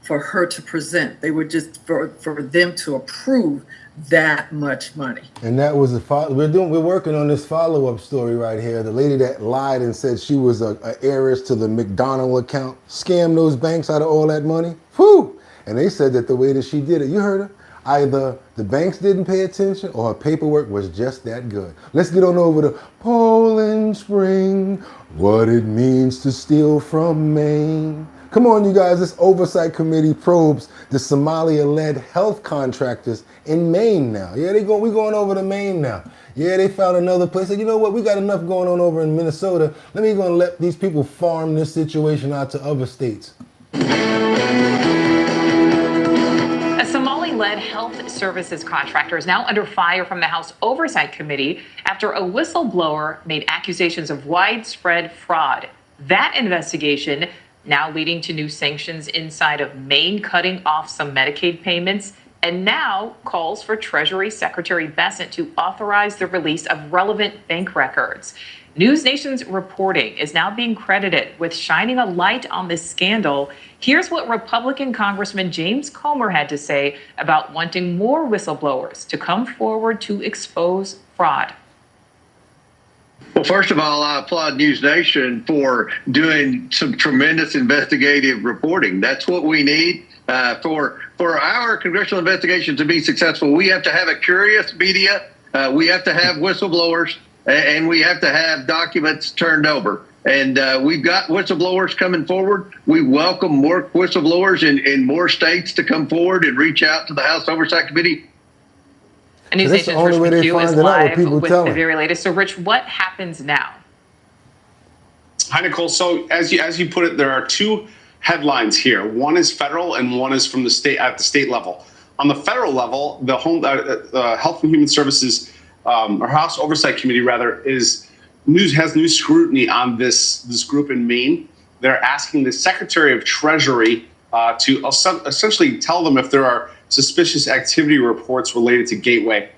for her to present. They were just for them to approve that much money. And that was we're working on this follow-up story right here. The lady that lied and said she was an heiress to the McDonnell account, scammed those banks out of all that money. Whew! And they said that the way that she did it, you heard her, either the banks didn't pay attention or her paperwork was just that good. Let's get on over to Poland Spring, what it means to steal from Maine. Come on, you guys, this oversight committee probes the Somalia-led health contractors in Maine now. Yeah, we're going over to Maine now. Yeah, they found another place. Said, you know what, we got enough going on over in Minnesota. Let me go and let these people farm this situation out to other states. A Somali-led health services contractor is now under fire from the House Oversight Committee after a whistleblower made accusations of widespread fraud. That investigation now leading to new sanctions inside of Maine, cutting off some Medicaid payments, and now calls for Treasury Secretary Bessent to authorize the release of relevant bank records. News Nation's reporting is now being credited with shining a light on this scandal. Here's what Republican Congressman James Comer had to say about wanting more whistleblowers to come forward to expose fraud. Well, first of all, I applaud News Nation for doing some tremendous investigative reporting. That's what we need for our congressional investigation to be successful. We have to have a curious media. We have to have whistleblowers. And we have to have documents turned over. And we've got whistleblowers coming forward. We welcome more whistleblowers in more states to come forward and reach out to the House Oversight Committee. And News Nation's Rich McHugh is live with the very latest. So, Rich, what happens now? Hi, Nicole. So, as you put it, there are two headlines here. One is federal, and one is from the state at the state level. On the federal level, the Health and Human Services or House Oversight Committee, rather, has new scrutiny on this group in Maine. They're asking the Secretary of Treasury to essentially tell them if there are suspicious activity reports related to Gateway.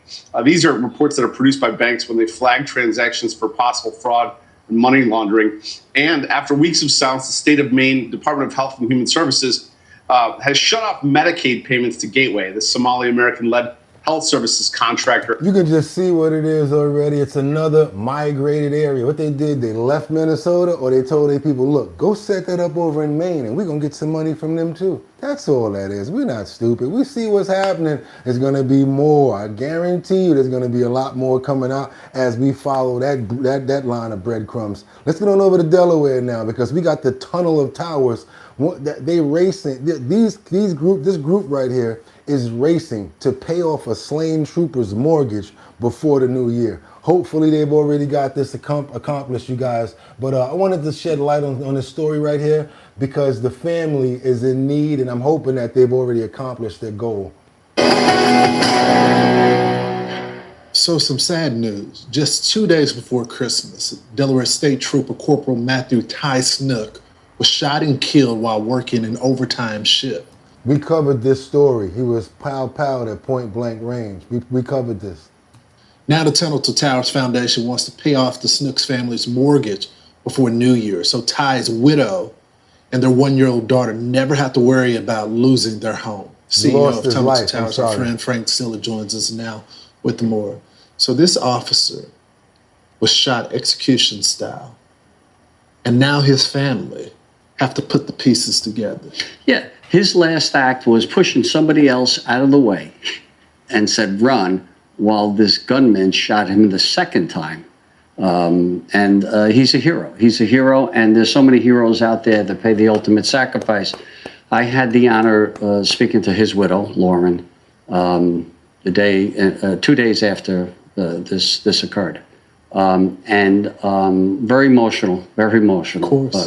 These are reports that are produced by banks when they flag transactions for possible fraud and money laundering. And after weeks of silence, the state of Maine Department of Health and Human Services has shut off Medicaid payments to Gateway, the Somali American-led health services contractor. You can just see what it is already. It's another migrated area. What they did, they left Minnesota, or they told their people, look, go set that up over in Maine and we're going to get some money from them too. That's all that is. We're not stupid. We see what's happening. There's going to be more. I guarantee you there's going to be a lot more coming out as we follow that line of breadcrumbs. Let's get on over to Delaware now, because we got the tunnel of towers. They racing. This group right here is racing to pay off a slain trooper's mortgage before the new year. Hopefully they've already got this accomplished, you guys. But I wanted to shed light on this story right here because the family is in need, and I'm hoping that they've already accomplished their goal. So some sad news. Just 2 days before Christmas, Delaware State Trooper Corporal Matthew Ty Snook was shot and killed while working an overtime shift. We covered this story. He was pow-powed at point blank range. We covered this. Now the Tunnel to Towers Foundation wants to pay off the Snooks family's mortgage before New Year, so Ty's widow and their 1-year-old daughter never have to worry about losing their home. CEO of Tunnel to Towers, our friend Frank Silla, joins us now with more. So this officer was shot execution style, and now his family have to put the pieces together. Yeah, his last act was pushing somebody else out of the way and said, run, while this gunman shot him the second time. And he's a hero. He's a hero, and there's so many heroes out there that pay the ultimate sacrifice. I had the honor speaking to his widow, Lauren, 2 days after this occurred. Very emotional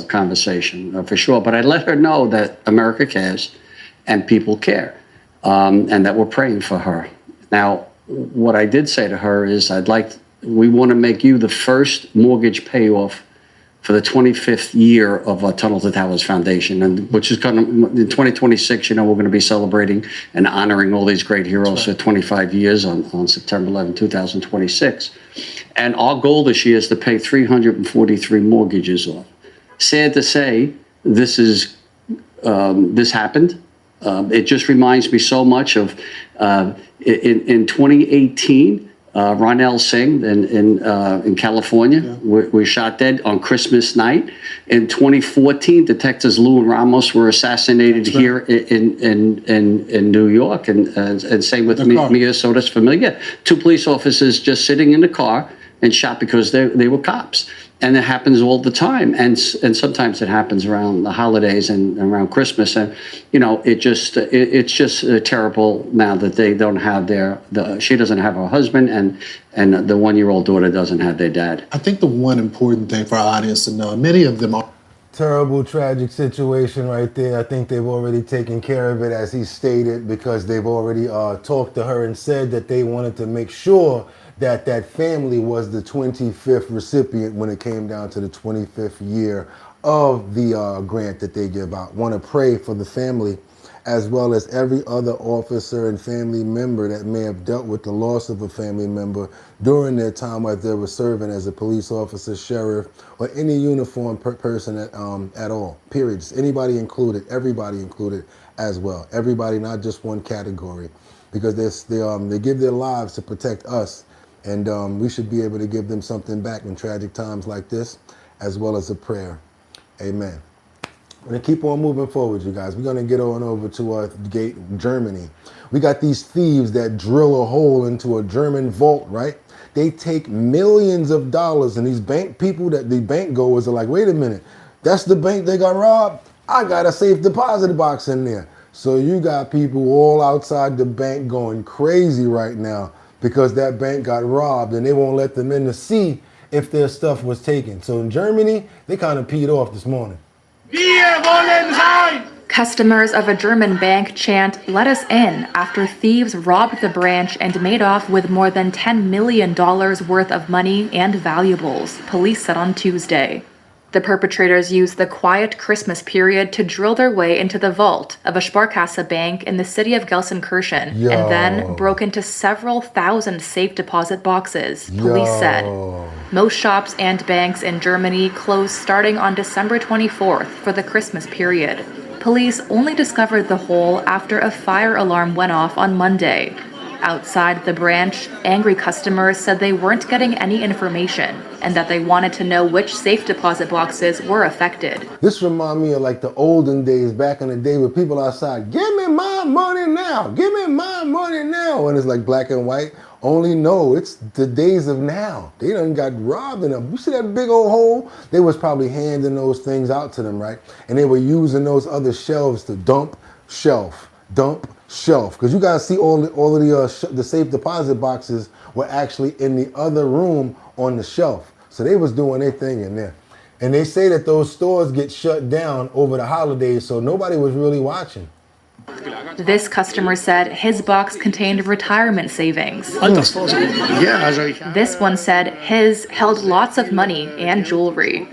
conversation, for sure. But I let her know that America cares and people care, and that we're praying for her. Now, what I did say to her is, we want to make you the first mortgage payoff for the 25th year of Tunnel to Towers Foundation, and which is coming in 2026. You know, we're going to be celebrating and honoring all these great heroes for 25 years on September 11, 2026. And our goal this year is to pay 343 mortgages off. Sad to say, this happened. It just reminds me so much of in 2018. Ronell Singh in California, we shot dead on Christmas night. In 2014, detectives Lou and Ramos were assassinated here in New York, and same with Mia Soda's familiar. 2 police officers just sitting in the car and shot because they were cops. And it happens all the time, and sometimes it happens around the holidays and around Christmas. And you know, it's just terrible now that they don't have she doesn't have her husband, and the 1-year-old daughter doesn't have their dad. I think the one important thing for our audience to know, many of them are terrible, tragic situation right there. I think they've already taken care of it, as he stated, because they've already talked to her and said that they wanted to make sure that family was the 25th recipient when it came down to the 25th year of the grant that they give out. Want to pray for the family as well as every other officer and family member that may have dealt with the loss of a family member during their time while they were serving as a police officer, sheriff, or any uniformed person at all, period. Anybody included, everybody included as well. Everybody, not just one category, because they give their lives to protect us, and we should be able to give them something back in tragic times like this, as well as a prayer. Amen. We're going to keep on moving forward, you guys. We're going to get on over to Germany. We got these thieves that drill a hole into a German vault, right? They take millions of dollars, and these bank people, the bank goers are like, wait a minute, that's the bank they got robbed? I got a safe deposit box in there. So you got people all outside the bank going crazy right now because that bank got robbed, and they won't let them in to see if their stuff was taken. So in Germany, they kind of peed off this morning. Customers of a German bank chant, "Let us in," after thieves robbed the branch and made off with more than $10 million worth of money and valuables, police said on Tuesday. The perpetrators used the quiet Christmas period to drill their way into the vault of a Sparkasse bank in the city of Gelsenkirchen and then broke into several thousand safe deposit boxes, police said. Most shops and banks in Germany closed starting on December 24th for the Christmas period. Police only discovered the hole after a fire alarm went off on Monday. Outside the branch, angry customers said they weren't getting any information and that they wanted to know which safe deposit boxes were affected. This reminds me of like the olden days, back in the day, with people outside, give me my money now, give me my money now. And it's like black and white. Only no, it's the days of now. They done got robbed in them. You see that big old hole? They was probably handing those things out to them, right? And they were using those other shelves to dump shelf. Because you guys see all of the safe deposit boxes were actually in the other room on the shelf. So they was doing their thing in there. And they say that those stores get shut down over the holidays, so nobody was really watching. This customer said his box contained retirement savings. This one said his held lots of money and jewelry.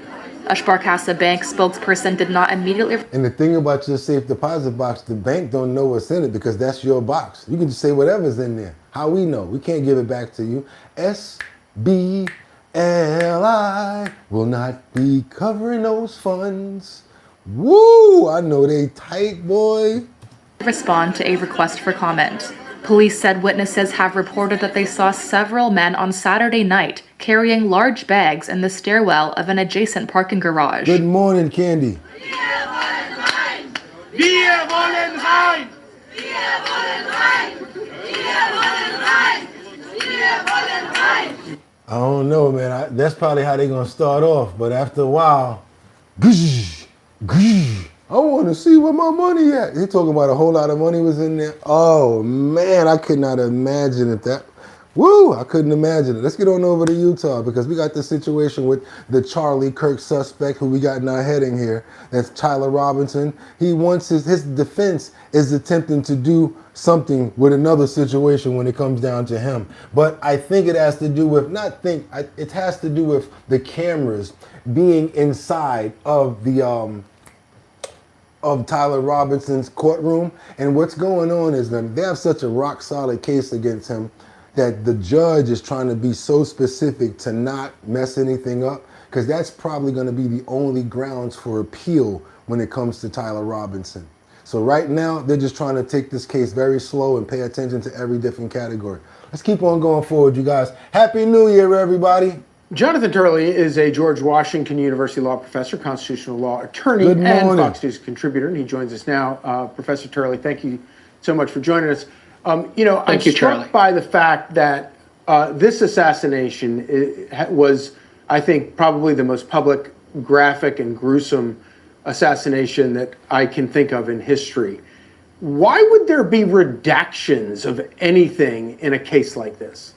A Sparkasse bank spokesperson did not immediately. And the thing about your safe deposit box, the bank don't know what's in it because that's your box. You can just say whatever's in there. How we know? We can't give it back to you. SBLI will not be covering those funds. Woo! I know they tight, boy. Respond to a request for comment. Police said witnesses have reported that they saw several men on Saturday night carrying large bags in the stairwell of an adjacent parking garage. Good morning, Candy. I don't know, man. That's probably how they're going to start off. But after a while, I want to see where my money at. He talking about a whole lot of money was in there. Oh, man, I could not imagine if that. Woo, I couldn't imagine it. Let's get on over to Utah because we got this situation with the Charlie Kirk suspect who we got in our heading here. That's Tyler Robinson. He wants his defense is attempting to do something with another situation when it comes down to him. But I think it has to do with, it has to do with the cameras being inside of the, of Tyler Robinson's courtroom. And what's going on is that they have such a rock solid case against him that the judge is trying to be so specific to not mess anything up, because that's probably going to be the only grounds for appeal when it comes to Tyler Robinson. So right now, they're just trying to take this case very slow and pay attention to every different category. Let's keep on going forward, you guys. Happy New Year, everybody. Jonathan Turley is a George Washington University law professor, constitutional law attorney, and Fox News contributor, and he joins us now. Professor Turley, thank you so much for joining us. I'm struck by the fact that this assassination was, I think, probably the most public, graphic, and gruesome assassination that I can think of in history. Why would there be redactions of anything in a case like this?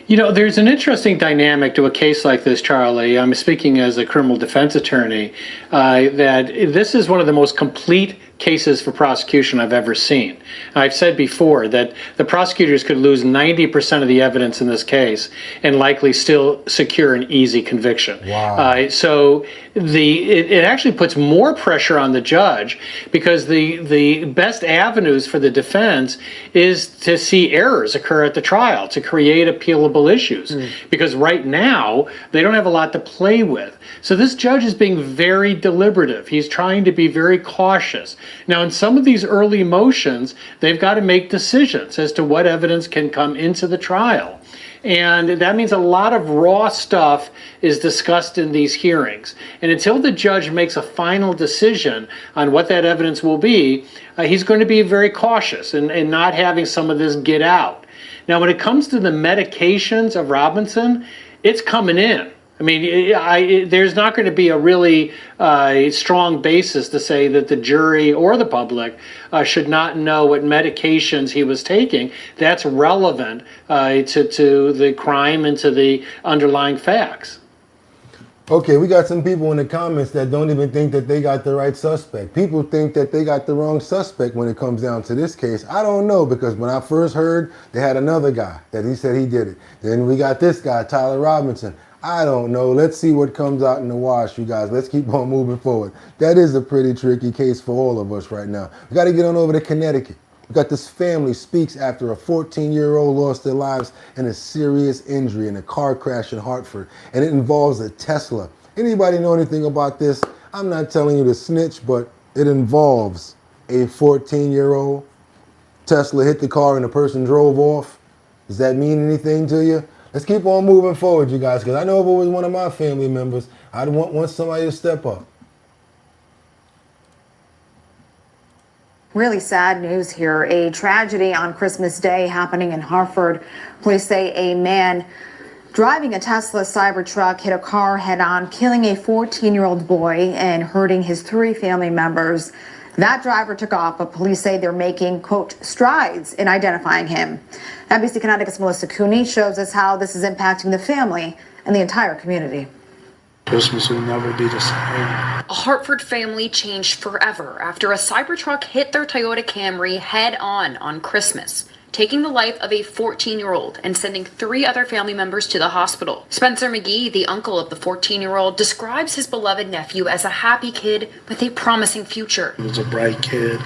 You know, there's an interesting dynamic to a case like this, Charlie. I'm speaking as a criminal defense attorney, that this is one of the most complete cases for prosecution I've ever seen. I've said before that the prosecutors could lose 90% of the evidence in this case and likely still secure an easy conviction. Wow. So it actually puts more pressure on the judge, because the best avenues for the defense is to see errors occur at the trial, to create appealable issues, because right now they don't have a lot to play with. So this judge is being very deliberative. He's trying to be very cautious. Now, in some of these early motions, they've got to make decisions as to what evidence can come into the trial. And that means a lot of raw stuff is discussed in these hearings. And until the judge makes a final decision on what that evidence will be, he's going to be very cautious and not having some of this get out. Now, when it comes to the medications of Robinson, it's coming in. I mean, there's not going to be a really strong basis to say that the jury or the public should not know what medications he was taking. That's relevant to the crime and to the underlying facts. Okay, we got some people in the comments that don't even think that they got the right suspect. People think that they got the wrong suspect when it comes down to this case. I don't know, because when I first heard, they had another guy that he said he did it. Then we got this guy, Tyler Robinson. I don't know. Let's see what comes out in the wash, you guys. Let's keep on moving forward. That is a pretty tricky case for all of us right now. We got to get on over to Connecticut. We got this family speaks after a 14-year-old lost their lives in a serious injury in a car crash in Hartford, and it involves a Tesla. Anybody know anything about this? I'm not telling you to snitch, but it involves a 14-year-old. Tesla hit the car and the person drove off. Does that mean anything to you? Let's keep on moving forward, you guys, because I know if it was one of my family members, I'd want somebody to step up. Really sad news here. A tragedy on Christmas Day happening in Hartford. Police say a man driving a Tesla Cybertruck hit a car head-on, killing a 14-year-old boy and hurting his 3 family members. That driver took off, but police say they're making, quote, strides in identifying him. NBC Connecticut's Melissa Cooney shows us how this is impacting the family and the entire community. Christmas will never be the same. A Hartford family changed forever after a Cybertruck hit their Toyota Camry head-on Christmas, taking the life of a 14-year-old and sending 3 other family members to the hospital. Spencer McGee, the uncle of the 14-year-old, describes his beloved nephew as a happy kid with a promising future. He was a bright kid,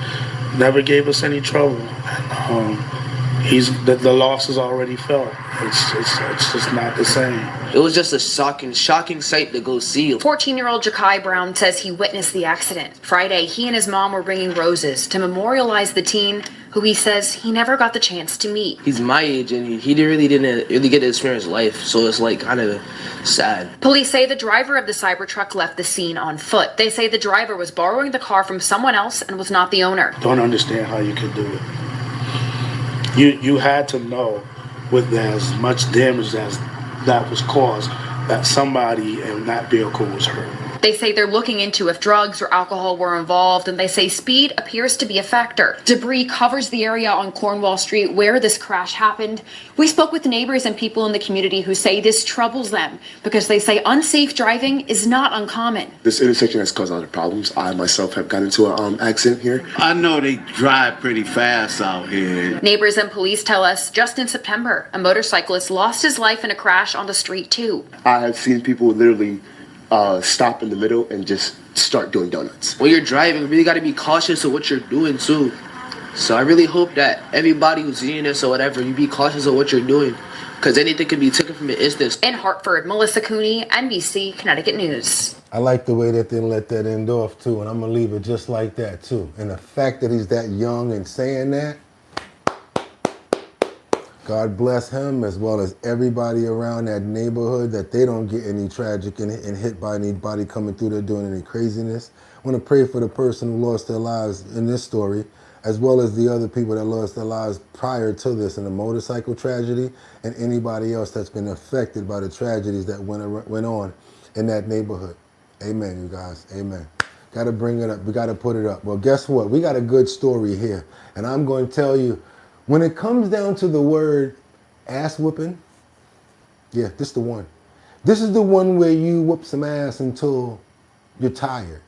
never gave us any trouble. And, the loss is already felt. It's just not the same. It was just a shocking sight to go see. 14-year-old Ja'Kai Brown says he witnessed the accident. Friday, he and his mom were bringing roses to memorialize the teen who he says he never got the chance to meet. He's my age and he didn't really get to experience life, so it's like kind of sad. Police say the driver of the Cybertruck left the scene on foot. They say the driver was borrowing the car from someone else and was not the owner. Don't understand how you could do it. You had to know with as much damage as that was caused that somebody in that vehicle was hurt. They say they're looking into if drugs or alcohol were involved, and they say speed appears to be a factor. Debris covers the area on Cornwall Street where this crash happened. We spoke with neighbors and people in the community who say this troubles them because they say unsafe driving is not uncommon. This intersection has caused a lot of problems. I myself have gotten into an accident here. I know they drive pretty fast out here. Neighbors and police tell us just in September, a motorcyclist lost his life in a crash on the street too. I have seen people literally stop in the middle and just start doing donuts. When you're driving, you really got to be cautious of what you're doing too. So I really hope that everybody who's seeing this or whatever, you be cautious of what you're doing, because anything can be taken from an instance. In Hartford, Melissa Cooney, NBC Connecticut News. I like the way that they let that end off too, and I'm gonna leave it just like that too. And the fact that he's that young and saying that, God bless him as well as everybody around that neighborhood, that they don't get any tragic and hit by anybody coming through there doing any craziness. I want to pray for the person who lost their lives in this story, as well as the other people that lost their lives prior to this in the motorcycle tragedy, and anybody else that's been affected by the tragedies that went on in that neighborhood. Amen, you guys. Amen. Got to bring it up. We got to put it up. Well, guess what? We got a good story here, and I'm going to tell you, when it comes down to the word ass whooping, yeah, this is the one. This is the one where you whoop some ass until you're tired.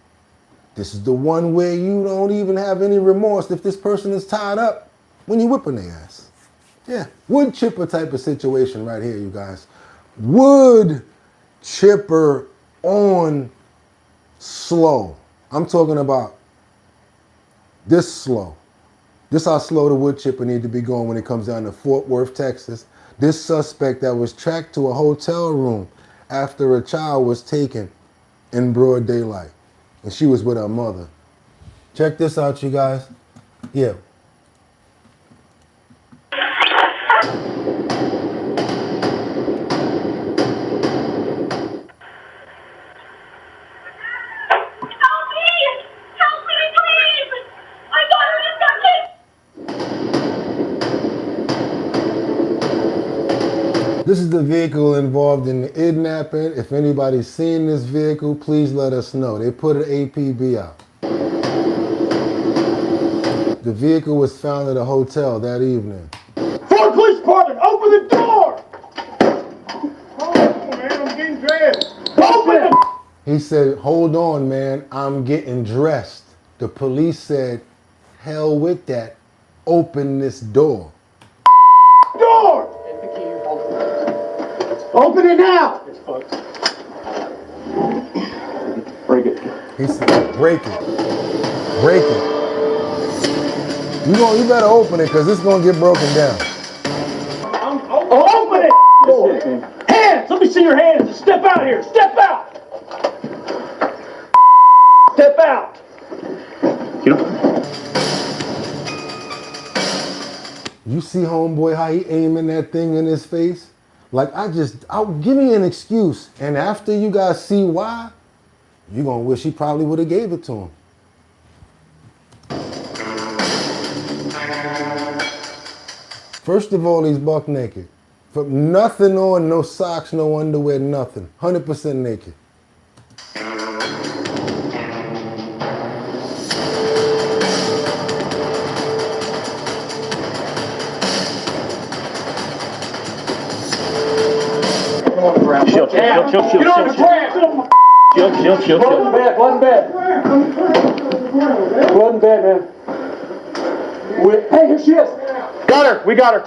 This is the one where you don't even have any remorse if this person is tied up when you're whipping their ass. Yeah, wood chipper type of situation right here, you guys. Wood chipper on slow. I'm talking about this slow. This how slow the wood chipper need to be going when it comes down to Fort Worth, Texas. This suspect that was tracked to a hotel room after a child was taken in broad daylight. And she was with her mother. Check this out, you guys. Yeah. This is the vehicle involved in the kidnapping. If anybody's seen this vehicle, please let us know. They put an APB out. The vehicle was found at a hotel that evening. Fort Police Department, open the door! Oh, man, I'm getting dressed. Open it! He said, hold on, man, I'm getting dressed. The police said, hell with that, open this door. Door! Open it now! Break it. He said, break it. Break it. You better open it because it's going to get broken down. Open it! Door. Hands! Let me see your hands. Step out here. Step out! Step out! You see homeboy how he aiming that thing in his face? Like I'll give me an excuse. And after you guys see why, you're going to wish he probably would have gave it to him. First of all, he's buck naked. From nothing on, no socks, no underwear, nothing. 100% naked. Chill. Get on the ground! Chill. Blood in bed. Blood in bed, man. Hey, here she is. Got her. We got her.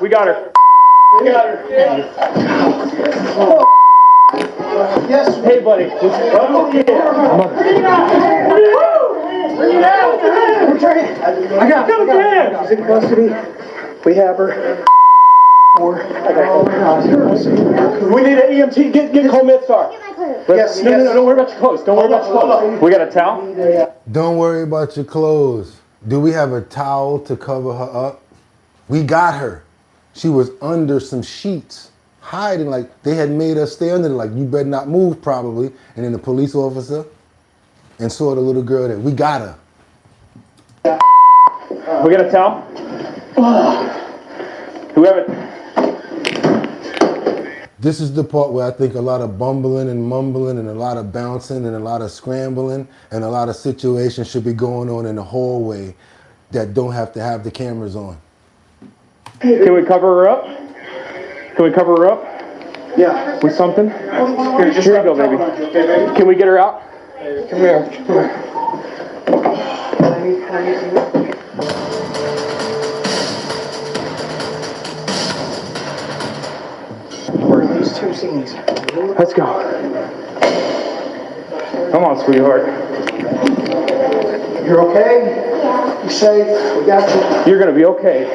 Yes. Hey, buddy. Bring it out. I got her. She's in custody. We have her. We need an EMT. Get Cole Midstar. Yes. No. Don't worry about your clothes. We got a towel? Don't worry about your clothes. Do we have a towel to cover her up? We got her. She was under some sheets, hiding, like they had made us stay under, like you better not move probably. And then the police officer and saw the little girl there. We got her. We got a towel? Whoever. This is the part where I think a lot of bumbling and mumbling and a lot of bouncing and a lot of scrambling and a lot of situations should be going on in the hallway that don't have to have the cameras on. Can we cover her up? Yeah. With something? Here you go, baby. Can we get her out? Come here. These two scenes. Let's go. Come on, sweetheart. You're okay? You're safe. We got you. You're gonna be okay.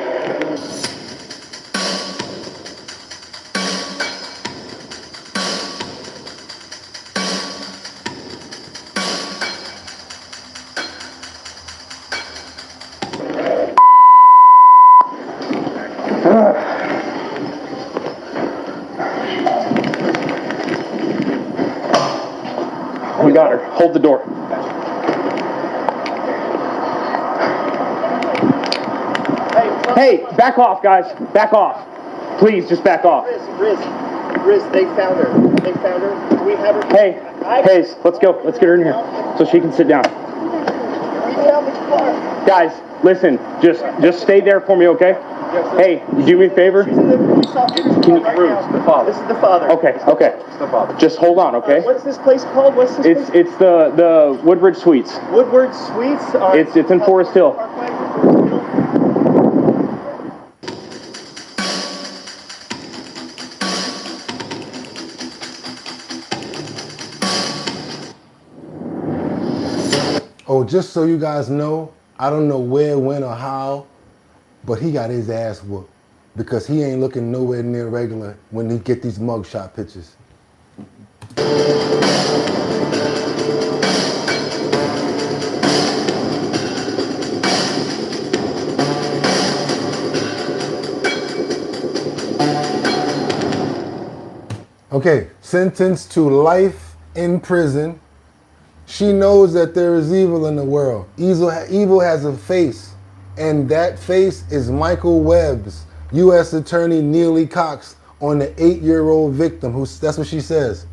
We got her. Hold the door. Hey, back off, guys. Back off. Please, just back off. Riz, they found her. We have her. Hey, Hayes, let's go. Let's get her in here so she can sit down. We found the car. Guys, listen, just stay there for me, okay? Hey, do me a favor. Can you, the father. This is the father. Okay. It's the father. Just hold on, okay? What's this place called? What's this place? It's the Woodbridge Suites. Woodward Suites? It's in Forest Hill. Oh, just so you guys know, I don't know where, when, or how, but he got his ass whooped because he ain't looking nowhere near regular when he get these mugshot pictures. Okay, sentenced to life in prison. She knows that there is evil in the world. Evil has a face, and that face is Michael Webb's U.S. Attorney Neely Cox on the 8-year-old victim. That's what she says.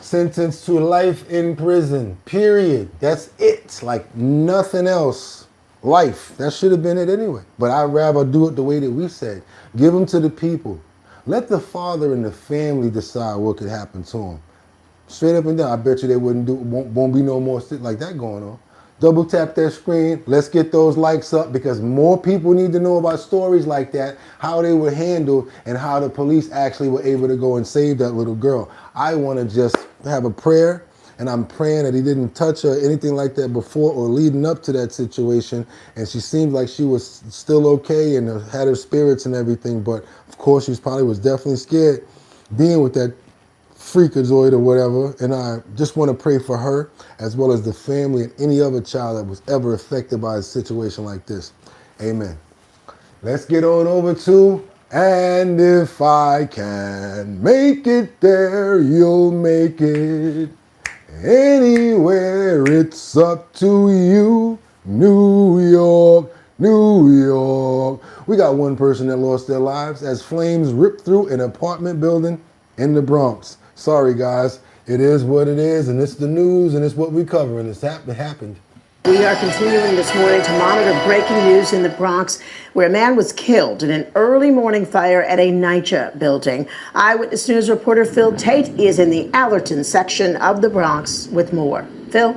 Sentenced to life in prison, period. That's it, like nothing else. Life, that should have been it anyway. But I'd rather do it the way that we said. Give them to the people. Let the father and the family decide what could happen to him. Straight up and down, I bet you they won't be no more shit like that going on. Double tap that screen. Let's get those likes up because more people need to know about stories like that, how they were handled, and how the police actually were able to go and save that little girl. I want to just have a prayer, and I'm praying that he didn't touch her or anything like that before or leading up to that situation. And she seemed like she was still okay and had her spirits and everything. But of course, she was definitely scared being with that freakazoid or whatever. And I just want to pray for her as well as the family and any other child that was ever affected by a situation like this. Amen. Let's get on over to And If I Can Make It There, You'll Make It. Anywhere, it's up to you. New York, New York. We got one person that lost their lives as flames ripped through an apartment building in the Bronx. Sorry, guys. It is what it is, and it's the news, and it's what we cover, and it happened. We are continuing this morning to monitor breaking news in the Bronx, where a man was killed in an early morning fire at a NYCHA building. Eyewitness News reporter Phil Tate is in the Allerton section of the Bronx with more. Phil?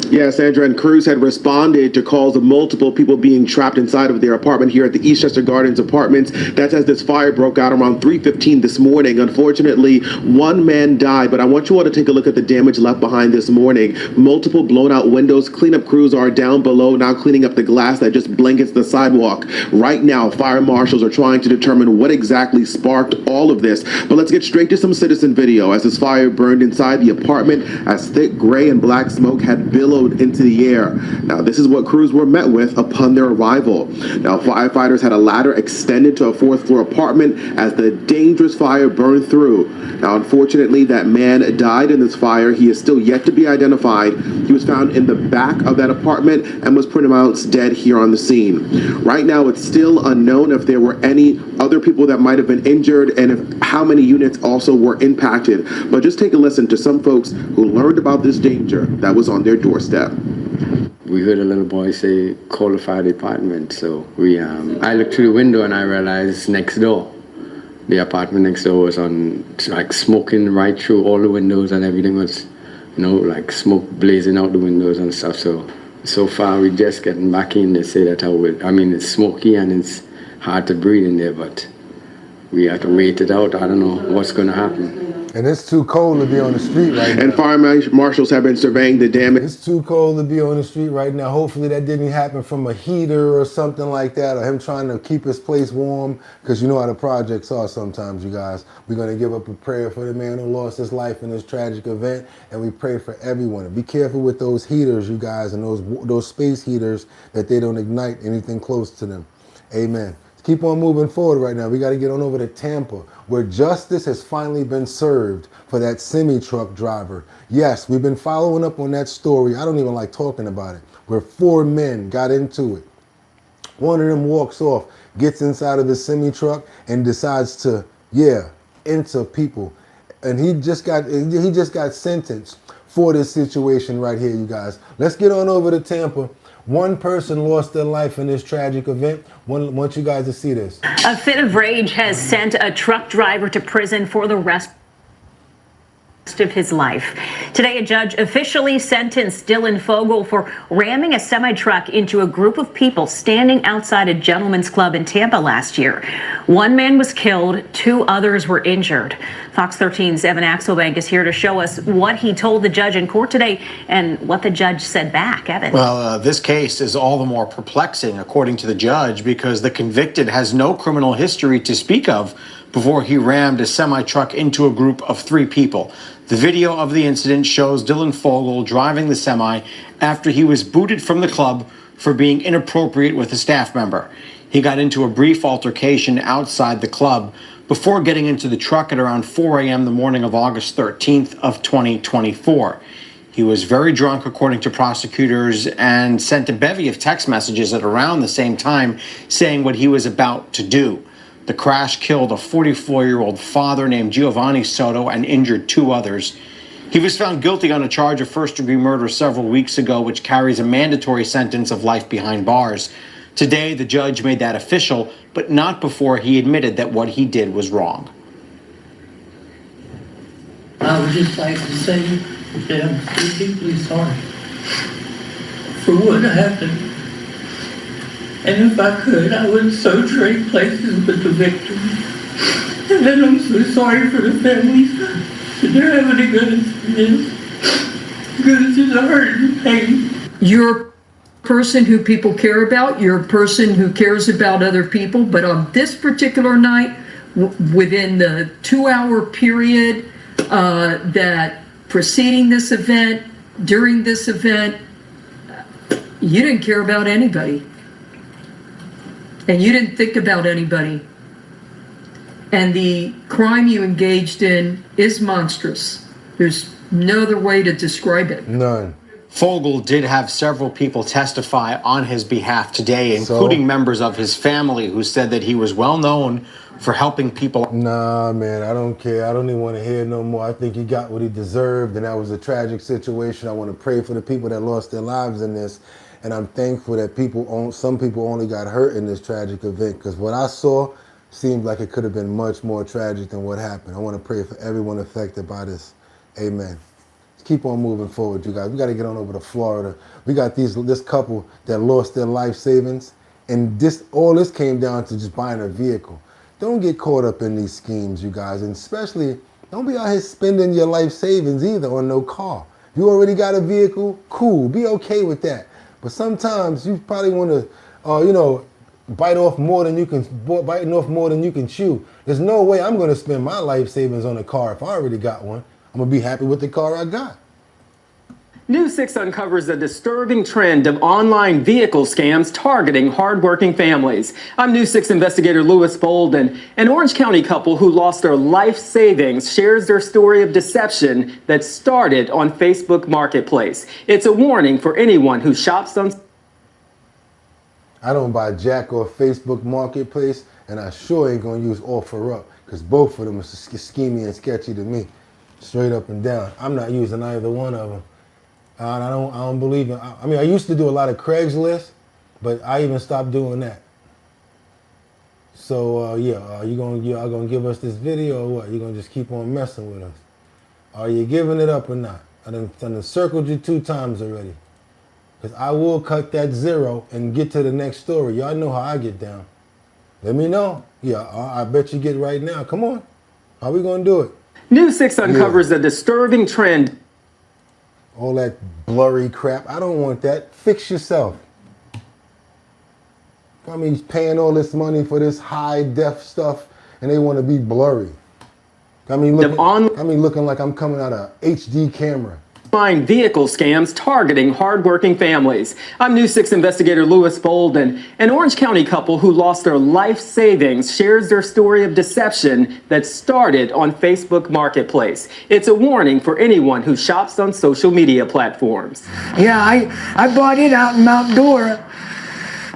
Yes, Sandra, and crews had responded to calls of multiple people being trapped inside of their apartment here at the Eastchester Gardens Apartments. That's as this fire broke out around 3:15 this morning. Unfortunately, one man died, but I want you all to take a look at the damage left behind this morning. Multiple blown out windows. Cleanup crews are down below now cleaning up the glass that just blankets the sidewalk. Right now, fire marshals are trying to determine what exactly sparked all of this. But let's get straight to some citizen video as this fire burned inside the apartment as thick gray and black smoke had billowed into the air. Now, this is what crews were met with upon their arrival. Now, firefighters had a ladder extended to a 4th floor apartment as the dangerous fire burned through. Now, unfortunately, that man died in this fire. He is still yet to be identified. He was found in the back of that apartment and was pronounced dead here on the scene. Right now, it's still unknown if there were any other people that might have been injured and how many units also were impacted. But just take a listen to some folks who learned about this danger that was on their doorstep. We heard a little boy say, call the fire department. So I looked through the window and I realized next door, the apartment next door was on, like, smoking right through all the windows and everything was, like smoke blazing out the windows and stuff. So far we just getting back in. They say that it's smoky and it's hard to breathe in there, but we have to wait it out. I don't know what's going to happen. And it's too cold to be on the street right now. And fire marshals have been surveying the damage. It's too cold to be on the street right now. Hopefully that didn't happen from a heater or something like that, or him trying to keep his place warm, because you know how the projects are sometimes, you guys. We're going to give up a prayer for the man who lost his life in this tragic event, and we pray for everyone. Be careful with those heaters, you guys, and those space heaters, that they don't ignite anything close to them. Amen. Keep on moving forward right now. We got to get on over to Tampa, where justice has finally been served for that semi-truck driver. Yes, we've been following up on that story. I don't even like talking about it, where 4 men got into it. One of them walks off, gets inside of his semi-truck, and decides to, enter people. And he just got sentenced for this situation right here, you guys. Let's get on over to Tampa. One person lost their life in this tragic event. I want you guys to see this. A fit of rage has sent a truck driver to prison for the rest of his life. Today, a judge officially sentenced Dylan Fogel for ramming a semi-truck into a group of people standing outside a gentleman's club in Tampa last year. One man was killed, 2 others were injured. Fox 13's Evan Axelbank is here to show us what he told the judge in court today and what the judge said back. Evan. Well, this case is all the more perplexing, according to the judge, because the convicted has no criminal history to speak of before he rammed a semi-truck into a group of 3 people. The video of the incident shows Dylan Fogel driving the semi after he was booted from the club for being inappropriate with a staff member. He got into a brief altercation outside the club before getting into the truck at around 4 a.m. the morning of August 13th of 2024. He was very drunk, according to prosecutors, and sent a bevy of text messages at around the same time saying what he was about to do. The crash killed a 44-year-old father named Giovanni Soto and injured 2 others. He was found guilty on a charge of first-degree murder several weeks ago, which carries a mandatory sentence of life behind bars. Today, the judge made that official, but not before he admitted that what he did was wrong. I would just like to say that I'm so deeply sorry for what happened. And if I could, I would so trade places with the victim. And then I'm so sorry for the families that they're having to go through this. Because it's just hurt and pain. You're a person who people care about. You're a person who cares about other people. But on this particular night, within the 2-hour period that preceding this event, during this event, you didn't care about anybody. And you didn't think about anybody. And the crime you engaged in is monstrous. There's no other way to describe it. None. Fogel did have several people testify on his behalf today, including members of his family, who said that he was well known for helping people. Nah, man, I don't care. I don't even want to hear no more. I think he got what he deserved, and that was a tragic situation. I want to pray for the people that lost their lives in this. And I'm thankful that some people only got hurt in this tragic event, because what I saw seemed like it could have been much more tragic than what happened. I want to pray for everyone affected by this. Amen. Let's keep on moving forward, you guys. We got to get on over to Florida. We got this couple that lost their life savings, and all this came down to just buying a vehicle. Don't get caught up in these schemes, you guys, and especially don't be out here spending your life savings either on no car. If you already got a vehicle, cool, be okay with that. But sometimes you probably want to, biting off more than you can chew. There's no way I'm going to spend my life savings on a car if I already got one. I'm going to be happy with the car I got. News 6 uncovers a disturbing trend of online vehicle scams targeting hardworking families. I'm News 6 investigator Louis Bolden. An Orange County couple who lost their life savings shares their story of deception that started on Facebook Marketplace. It's a warning for anyone who shops on... I don't buy jack off Facebook Marketplace, and I sure ain't going to use OfferUp, because both of them are schemy and sketchy to me, straight up and down. I'm not using either one of them. I don't believe it. I mean, I used to do a lot of Craigslist, but I even stopped doing that. So, are you gonna give us this video or what? You gonna just keep on messing with us? Are you giving it up or not? I done circled you 2 times already. Because I will cut that 0 and get to the next story. Y'all know how I get down. Let me know. Yeah, I bet you get right now. Come on. How we gonna do it? News 6 uncovers a disturbing trend. All that blurry crap. I don't want that. Fix yourself. I mean, paying all this money for this high def stuff and they want to be blurry. I mean, looking like I'm coming out of HD camera. Find vehicle scams targeting hardworking families. I'm News 6 investigator Louis Bolden. An Orange County couple who lost their life savings shares their story of deception that started on Facebook Marketplace. It's a warning for anyone who shops on social media platforms. Yeah, I bought it out in Mount Dora.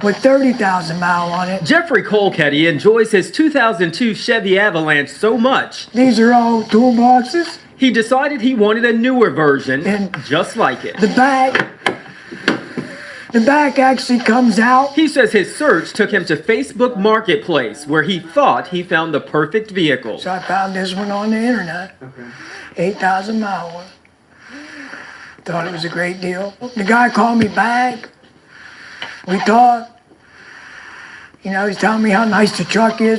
with 30,000 miles on it. Jeffrey Colketty enjoys his 2002 Chevy Avalanche so much. These are all toolboxes. He decided he wanted a newer version, just like it. The back actually comes out. He says his search took him to Facebook Marketplace, where he thought he found the perfect vehicle. So I found this one on the internet. 8,000 mile one. Thought it was a great deal. The guy called me back. We talked. You know, he's telling me how nice the truck is.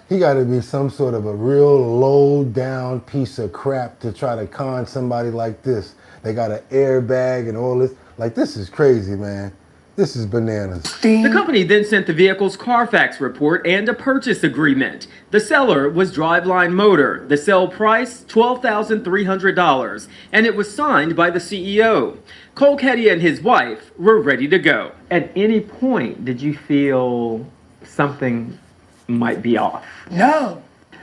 He got to be some sort of a real low down piece of crap to try to con somebody like this. They got an airbag and all this. Like, this is crazy, man. This is bananas. The company then sent the vehicle's Carfax report and a purchase agreement. The seller was Driveline Motor. The sale price, $12,300, and it was signed by the CEO. Colketty and his wife were ready to go. At any point, did you feel something might be off? No.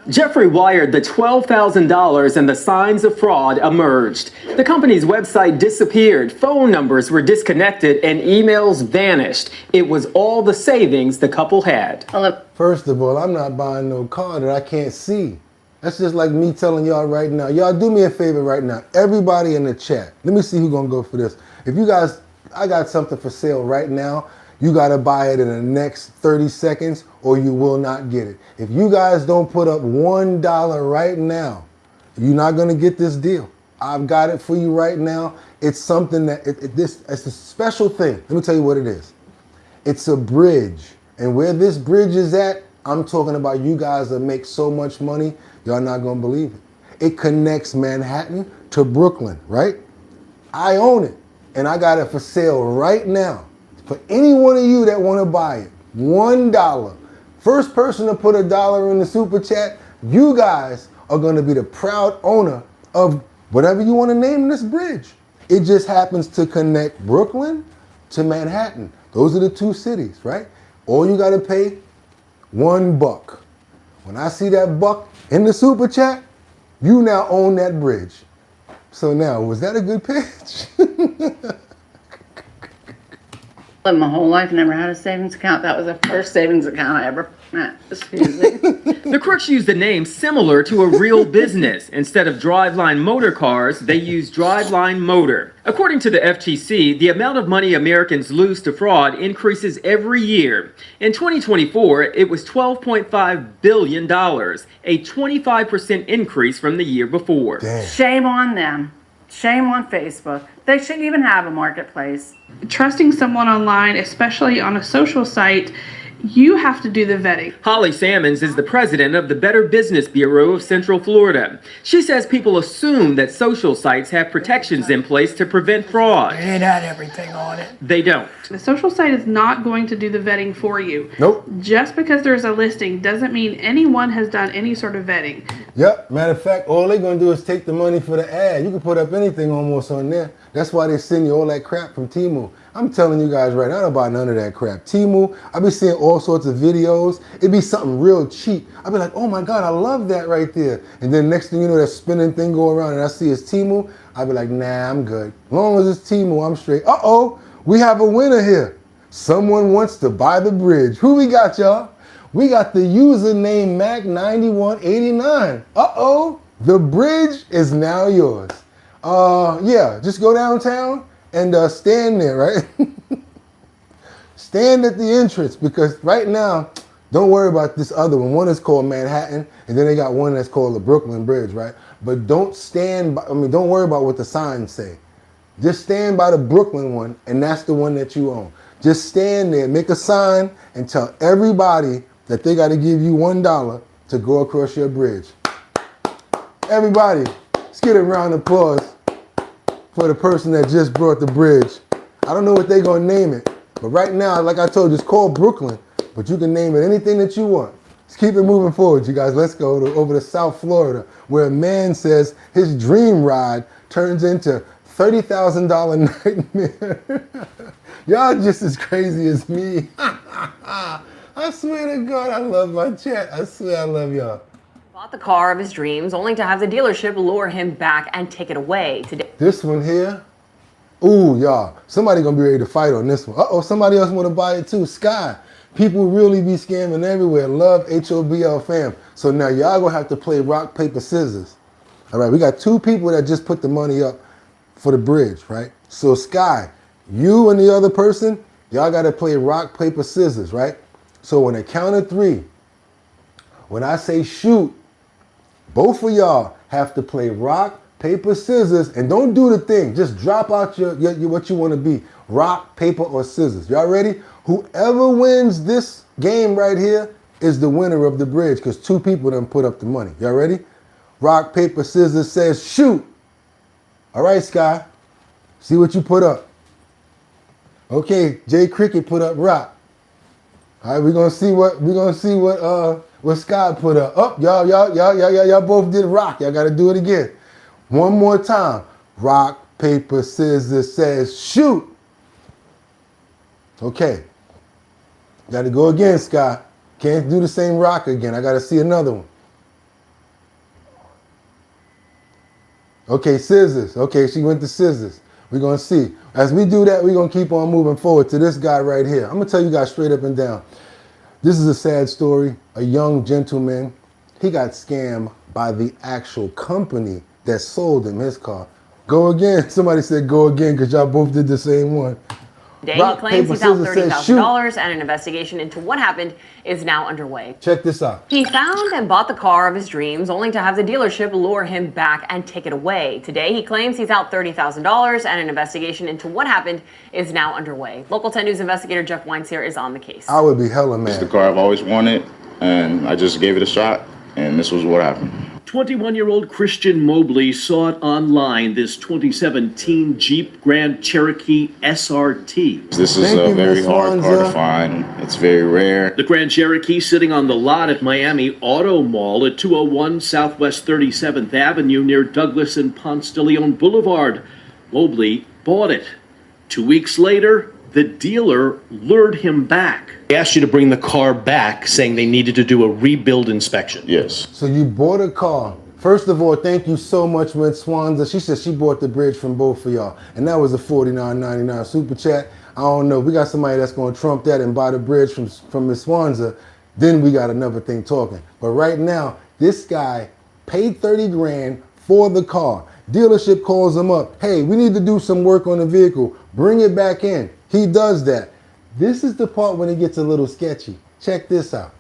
Jeffrey wired the $12,000 and the signs of fraud emerged. The company's website disappeared, phone numbers were disconnected, and emails vanished. It was all the savings the couple had. First of all, I'm not buying no car that I can't see. That's just like me telling y'all right now. Y'all do me a favor right now. Everybody in the chat. Let me see who's gonna go for this. If you guys, I got something for sale right now. You gotta buy it in the next 30 seconds or you will not get it. If you guys don't put up $1 right now, you're not gonna get this deal. I've got it for you right now. It's something that, it's a special thing. Let me tell you what it is. It's a bridge. And where this bridge is at, I'm talking about you guys that make so much money, y'all not gonna believe it. It connects Manhattan to Brooklyn, right? I own it and I got it for sale right now. For any one of you that want to buy it, $1. First person to put $1 in the super chat, you guys are going to be the proud owner of whatever you want to name this bridge. It just happens to connect Brooklyn to Manhattan. Those are the two cities, right? All you got to pay, $1. When I see that buck in the super chat, you now own that bridge. So now, was that a good pitch? Lived my whole life, never had a savings account. That was the first savings account I ever met. Excuse me. The crooks used a name similar to a real business. Instead of Driveline Motor Cars, they used Driveline Motor. According to the FTC, the amount of money Americans lose to fraud increases every year. In 2024, it was $12.5 billion, a 25% increase from the year before. Damn. Shame on them. Shame on Facebook. They shouldn't even have a marketplace. Trusting someone online, especially on a social site, you have to do the vetting. Holly Sammons is the president of the Better Business Bureau of Central Florida. She says people assume that social sites have protections in place to prevent fraud. It had everything on it. They don't. The social site is not going to do the vetting for you. Nope. Just because there's a listing doesn't mean anyone has done any sort of vetting. Yep. Matter of fact, all they're going to do is take the money for the ad. You can put up anything almost on there. That's why they send you all that crap from Temu. I'm telling you guys right now, I don't buy none of that crap. Temu, I be seeing all sorts of videos. It'd be something real cheap. I'd be like, oh my God, I love that right there. And then next thing you know, that spinning thing go around and I see it's Temu. I'd be like, nah, I'm good. As long as it's Temu, I'm straight. Uh-oh, we have a winner here. Someone wants to buy the bridge. Who we got, y'all? We got the username Mac9189. Uh-oh, the bridge is now yours. Yeah, just go downtown and stand there, right? Stand at the entrance, because right now, don't worry about this other one. One is called Manhattan, and then they got one that's called the Brooklyn Bridge, right? But don't stand by, don't worry about what the signs say. Just stand by the Brooklyn one, and that's the one that you own. Just stand there, make a sign, and tell everybody that they got to give you $1 to go across your bridge. Everybody, let's get a round of applause for the person that just brought the bridge. I don't know what they're going to name it, but right now, like I told you, it's called Brooklyn, but you can name it anything that you want. Let's keep it moving forward, you guys. Let's go over to South Florida, where a man says his dream ride turns into $30,000 nightmare. Y'all just as crazy as me. I swear to God, I love my chat. I swear I love y'all. Bought the car of his dreams only to have the dealership lure him back and take it away today. This one here, Ooh, y'all, somebody gonna be ready to fight on this one. Uh-oh, somebody else wanna buy it too. Sky. People really be scamming everywhere. Love HOBL fam. So now y'all gonna have to play rock, paper, scissors. All right, we got 2 people that just put the money up for the bridge, right? So Sky, you and the other person, y'all gotta play rock, paper, scissors, right? So on the count of 3, when I say shoot, both of y'all have to play rock, paper, scissors, and don't do the thing. Just drop out your what you want to be. Rock, paper, or scissors. Y'all ready? Whoever wins this game right here is the winner of the bridge because 2 people done put up the money. Y'all ready? Rock, paper, scissors says shoot. All right, Sky. See what you put up. Okay, Jay Cricket put up rock. All right, we're gonna see what Sky put up. Oh, y'all both did rock. Y'all gotta do it again. One more time. Rock, paper, scissors says shoot. Okay. Gotta go again, Sky. Can't do the same rock again. I gotta see another one. Okay, scissors. Okay, she went to scissors. We're gonna see. As we do that, we're gonna keep on moving forward to this guy right here. I'm gonna tell you guys straight up and down. This is a sad story. A young gentleman, he got scammed by the actual company that sold him his car. Go again. Somebody said go again because y'all both did the same one. He claims he's out $30,000 and an investigation into what happened is now underway. Check this out. He found and bought the car of his dreams only to have the dealership lure him back and take it away. Today, he claims he's out $30,000 and an investigation into what happened is now underway. Local 10 News investigator Jeff Weinseer is on the case. I would be hella mad. It's the car I've always wanted, and I just gave it a shot, and this was what happened. 21-year-old Christian Mobley saw it online, this 2017 Jeep Grand Cherokee SRT. This is a very hard car to find. It's very rare. The Grand Cherokee sitting on the lot at Miami Auto Mall at 201 Southwest 37th Avenue near Douglas and Ponce de Leon Boulevard. Mobley bought it. 2 weeks later, the dealer lured him back. They asked you to bring the car back, saying they needed to do a rebuild inspection. Yes. So you bought a car. First of all, thank you so much, Miss Swanza. She said she bought the bridge from both of y'all. And that was a $49.99 super chat. I don't know. We got somebody that's going to trump that and buy the bridge from Miss Swanza. Then we got another thing talking. But right now, this guy paid 30 grand for the car. Dealership calls him up. Hey, we need to do some work on the vehicle. Bring it back in. He does that. This is the part when it gets a little sketchy. Check this out.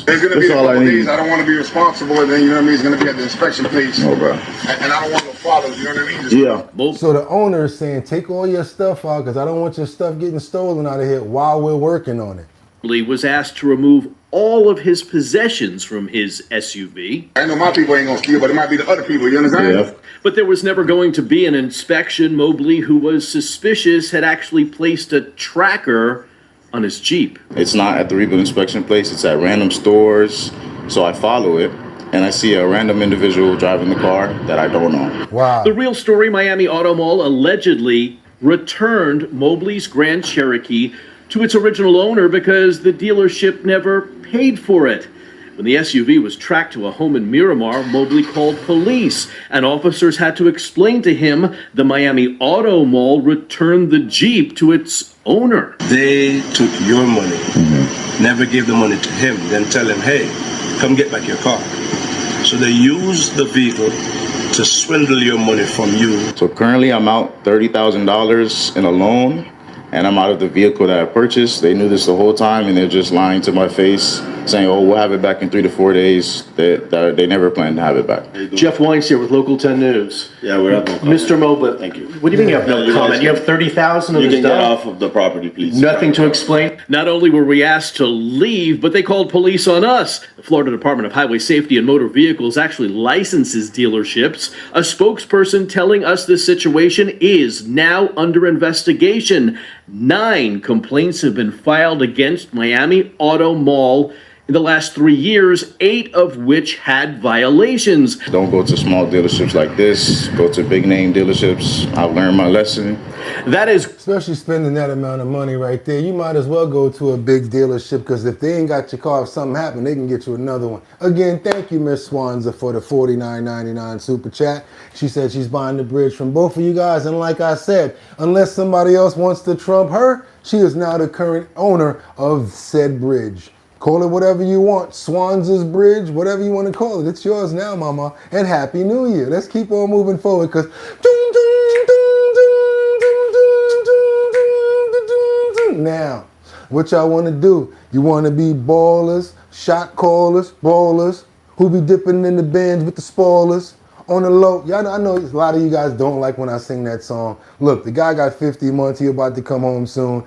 There's going to be a couple days I don't want to be responsible, and then, you know what I mean, it's going to be at the inspection place. And I don't want no problems, you know what I mean? So the owner is saying, take all your stuff out because I don't want your stuff getting stolen out of here while we're working on it. Mobley was asked to remove all of his possessions from his SUV. I know my people ain't going to steal, but it might be the other people, you understand? Yeah. But there was never going to be an inspection. Mobley, who was suspicious, had actually placed a tracker on his Jeep. It's not at the rebuild inspection place. It's at random stores. So I follow it, and I see a random individual driving the car that I don't know. Wow. The real story, Miami Auto Mall allegedly returned Mobley's Grand Cherokee to its original owner because the dealership never paid for it. When the SUV was tracked to a home in Miramar, Mobley called police, and officers had to explain to him the Miami Auto Mall returned the Jeep to its owner. They took your money, never gave the money to him, then tell him, hey, come get back your car. So they used the vehicle to swindle your money from you. So currently I'm out $30,000 in a loan, and I'm out of the vehicle that I purchased. They knew this the whole time, and they're just lying to my face, saying, oh, we'll have it back in 3 to 4 days. They never planned to have it back. Jeff Weinstein here with Local 10 News. Yeah, we're up. Mr. Mobley. Thank you. What do you mean you have no comment? You have 30,000 of You this can get stuff? off of the property, please. Nothing to explain? Not only were we asked to leave, but they called police on us. The Florida Department of Highway Safety and Motor Vehicles actually licenses dealerships. A spokesperson telling us this situation is now under investigation. 9 complaints have been filed against Miami Auto Mall in the last 3 years, 8 of which had violations. Don't go to small dealerships like this. Go to big name dealerships. I've learned my lesson. That is, especially spending that amount of money right there, you might as well go to a big dealership, because if they ain't got your car, if something happened, they can get you another one. Again, thank you, Miss Swanza, for the $49.99 super chat. She said she's buying the bridge from both of you guys, and like I said, unless somebody else wants to trump her, she is now the current owner of said bridge. Call it whatever you want, Swanza's Bridge, whatever you want to call it. It's yours now, mama, and Happy New Year. Let's keep on moving forward, because now, what y'all want to do? You want to be ballers, shot callers, ballers, who be dipping in the bins with the spoilers. On the low, y'all, I know a lot of you guys don't like when I sing that song. Look, the guy got 50 months, he about to come home soon,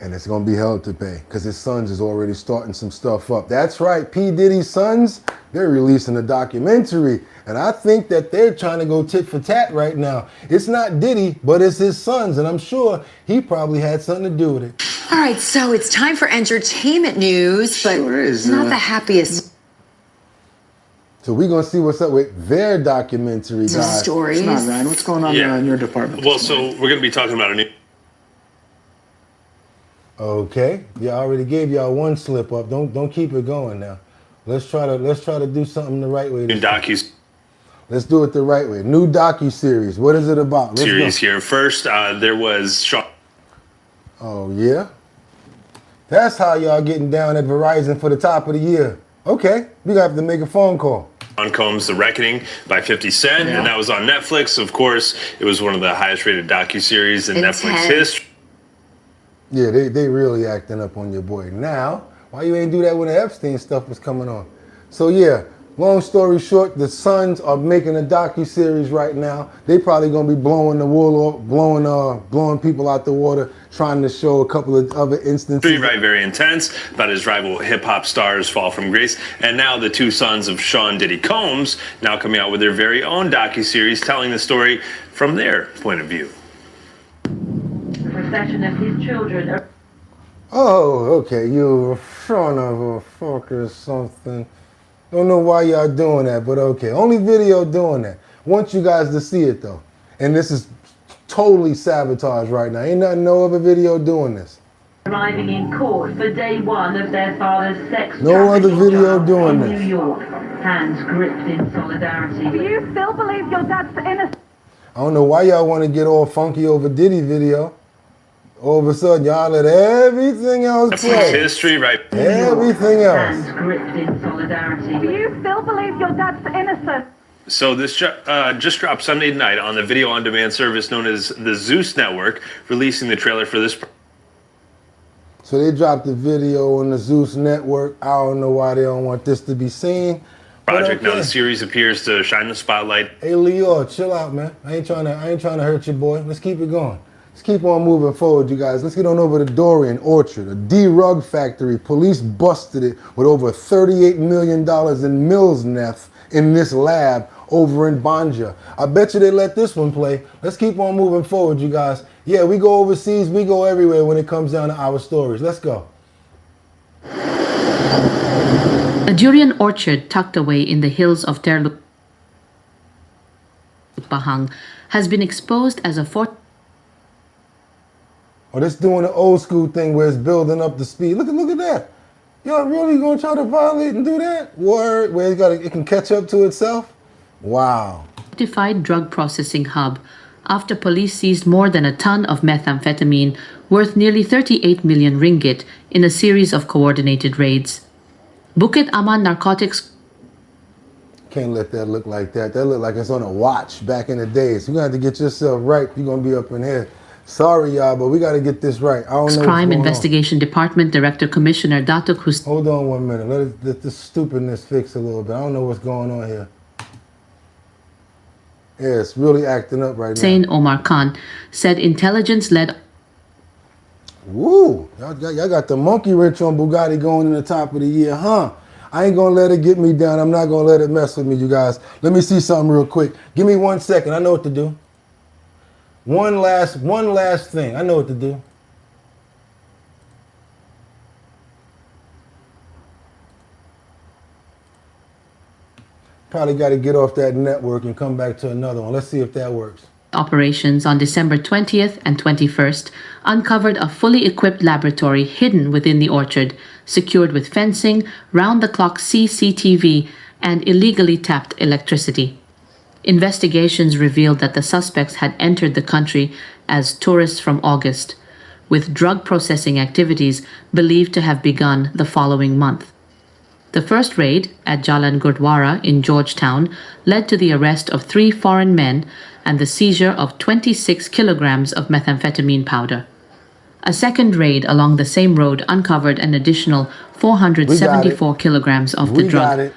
and it's gonna be hell to pay, because his sons is already starting some stuff up. That's right, P. Diddy's sons, they're releasing a documentary, and I think that they're trying to go tit for tat right now. It's not Diddy, but it's his sons, and I'm sure he probably had something to do with it. All right, so it's time for entertainment news, but not the happiest So we're gonna see what's up with their documentary, guys. stories. It's not, Ryan. What's going on in your department? Well, so we're going to be talking about a new Okay, yeah, I already gave y'all one slip up. Don't keep it going now. Let's try to do something the right way. Let's do it the right way. New docu-series. What is it about? Let's series go. here. First, there was Sean. Oh yeah, that's how y'all getting down at Verizon for the top of the year. Okay, we gonna have to make a phone call. Sean Combs' The Reckoning by 50 Cent, and that was on Netflix. Of course, it was one of the highest rated docu-series in Netflix history. Yeah, they really acting up on your boy. Now, why you ain't do that when the Epstein stuff was coming on? So yeah, long story short, the Sons are making a docu-series right now. They probably gonna be blowing the wool off, blowing people out the water, trying to show a couple of other instances. Right, very intense, about his rival hip-hop stars fall from grace. And now the two sons of Sean Diddy Combs now coming out with their very own docu-series telling the story from their point of view. Protection of his children. Oh, okay, you son of a fuck or something. Don't know why y'all doing that, but okay. Only video doing that. Want you guys to see it though. And this is totally sabotage right now. Ain't nothing, no other video doing this. Arriving in court for day one of their father's sex No other video doing in this. New York. Hands gripped in solidarity. Do you still believe your dad's innocent? I don't know why y'all want to get all funky over Diddy video. All of a sudden, y'all let everything else play. History, right? Everything else. Hands gripped in solidarity. Do you still believe your dad's innocent? So this just dropped Sunday night on the video on demand service known as the Zeus Network, releasing the trailer for this. So they dropped the video on the Zeus Network. I don't know why they don't want this to be seen. Project. Now the series appears to shine the spotlight. Hey Leo, chill out, man. I ain't trying to hurt your boy. Let's keep it going. Let's keep on moving forward, you guys. Let's get on over to Dorian Orchard, a D-Rug factory. Police busted it with over $38 million in Mills meth in this lab over in Banja. I bet you they let this one play. Let's keep on moving forward, you guys. Yeah, we go overseas, we go everywhere when it comes down to our stories. Let's go. A durian orchard tucked away in the hills of Pahang has been exposed as a fort. Oh, this doing the old school thing where it's building up the speed. Look at that. Y'all really gonna try to violate and do that? Word, where it can catch up to itself? Wow. Fortified drug processing hub after police seized more than a ton of methamphetamine worth nearly 38 million ringgit in a series of coordinated raids. Bukit Aman Narcotics. Can't let that look like that. That look like it's on a watch back in the days. You're gonna have to get yourself right if you're gonna be up in here. Sorry, y'all, but we got to get this right. I don't know. Crime Investigation Department Director Commissioner Datuk Hussein. Hold on 1 minute. Let this stupidness fix a little bit. I don't know what's going on here. Yeah, it's really acting up right now. Hussein Omar Khan said intelligence led. Woo! Y'all got the monkey wrench on Bugatti going in the top of the year, huh? I ain't gonna let it get me down. I'm not gonna let it mess with me, you guys. Let me see something real quick. Give me 1 second. I know what to do. One last thing. I know what to do. Probably got to get off that network and come back to another one. Let's see if that works. Operations on December 20th and 21st uncovered a fully equipped laboratory hidden within the orchard, secured with fencing, round-the-clock CCTV, and illegally tapped electricity. Investigations revealed that the suspects had entered the country as tourists from August, with drug processing activities believed to have begun the following month. The first raid at Jalan Gurdwara in Georgetown led to the arrest of 3 foreign men and the seizure of 26 kilograms of methamphetamine powder. A second raid along the same road uncovered an additional 474 kilograms of the drug.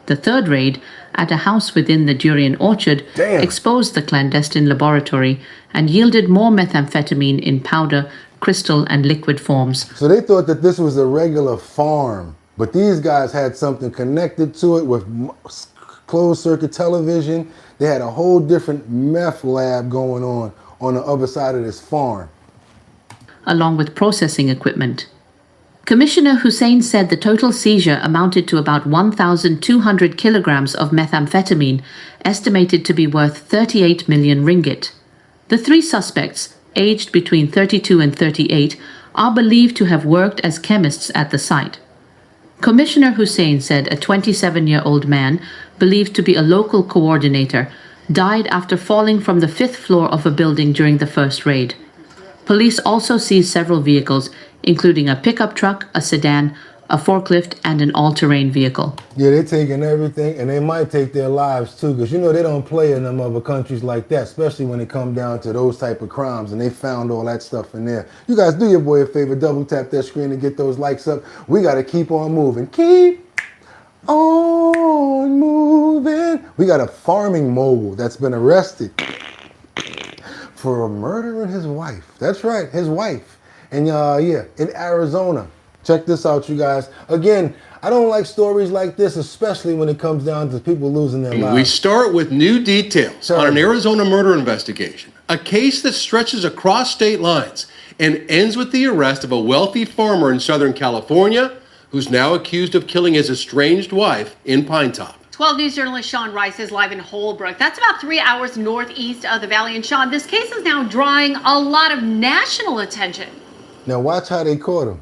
The third raid at a house within the durian orchard exposed the clandestine laboratory and yielded more methamphetamine in powder, crystal, and liquid forms. So they thought that this was a regular farm, but these guys had something connected to it with closed circuit television. They had a whole different meth lab going on the other side of this farm. Along with processing equipment. Commissioner Hussein said the total seizure amounted to about 1,200 kilograms of methamphetamine, estimated to be worth 38 million ringgit. The 3 suspects, aged between 32 and 38, are believed to have worked as chemists at the site. Commissioner Hussein said a 27-year-old man, believed to be a local coordinator, died after falling from the 5th floor of a building during the first raid. Police also seized several vehicles, including a pickup truck, a sedan, a forklift, and an all-terrain vehicle. Yeah, they're taking everything, and they might take their lives too, because you know they don't play in them other countries like that, especially when it comes down to those type of crimes, and they found all that stuff in there. You guys do your boy a favor, double tap that screen and get those likes up. We got to keep on moving. Keep on moving. We got a farming mogul that's been arrested for murdering his wife. That's right, his wife. And in Arizona. Check this out, you guys. Again, I don't like stories like this, especially when it comes down to people losing their lives. We start with new details on an Arizona murder investigation, a case that stretches across state lines and ends with the arrest of a wealthy farmer in Southern California who's now accused of killing his estranged wife in Pine Top. 12 News journalist Sean Rice is live in Holbrook. That's about 3 hours northeast of the valley. And Sean, this case is now drawing a lot of national attention. Now watch how they caught him.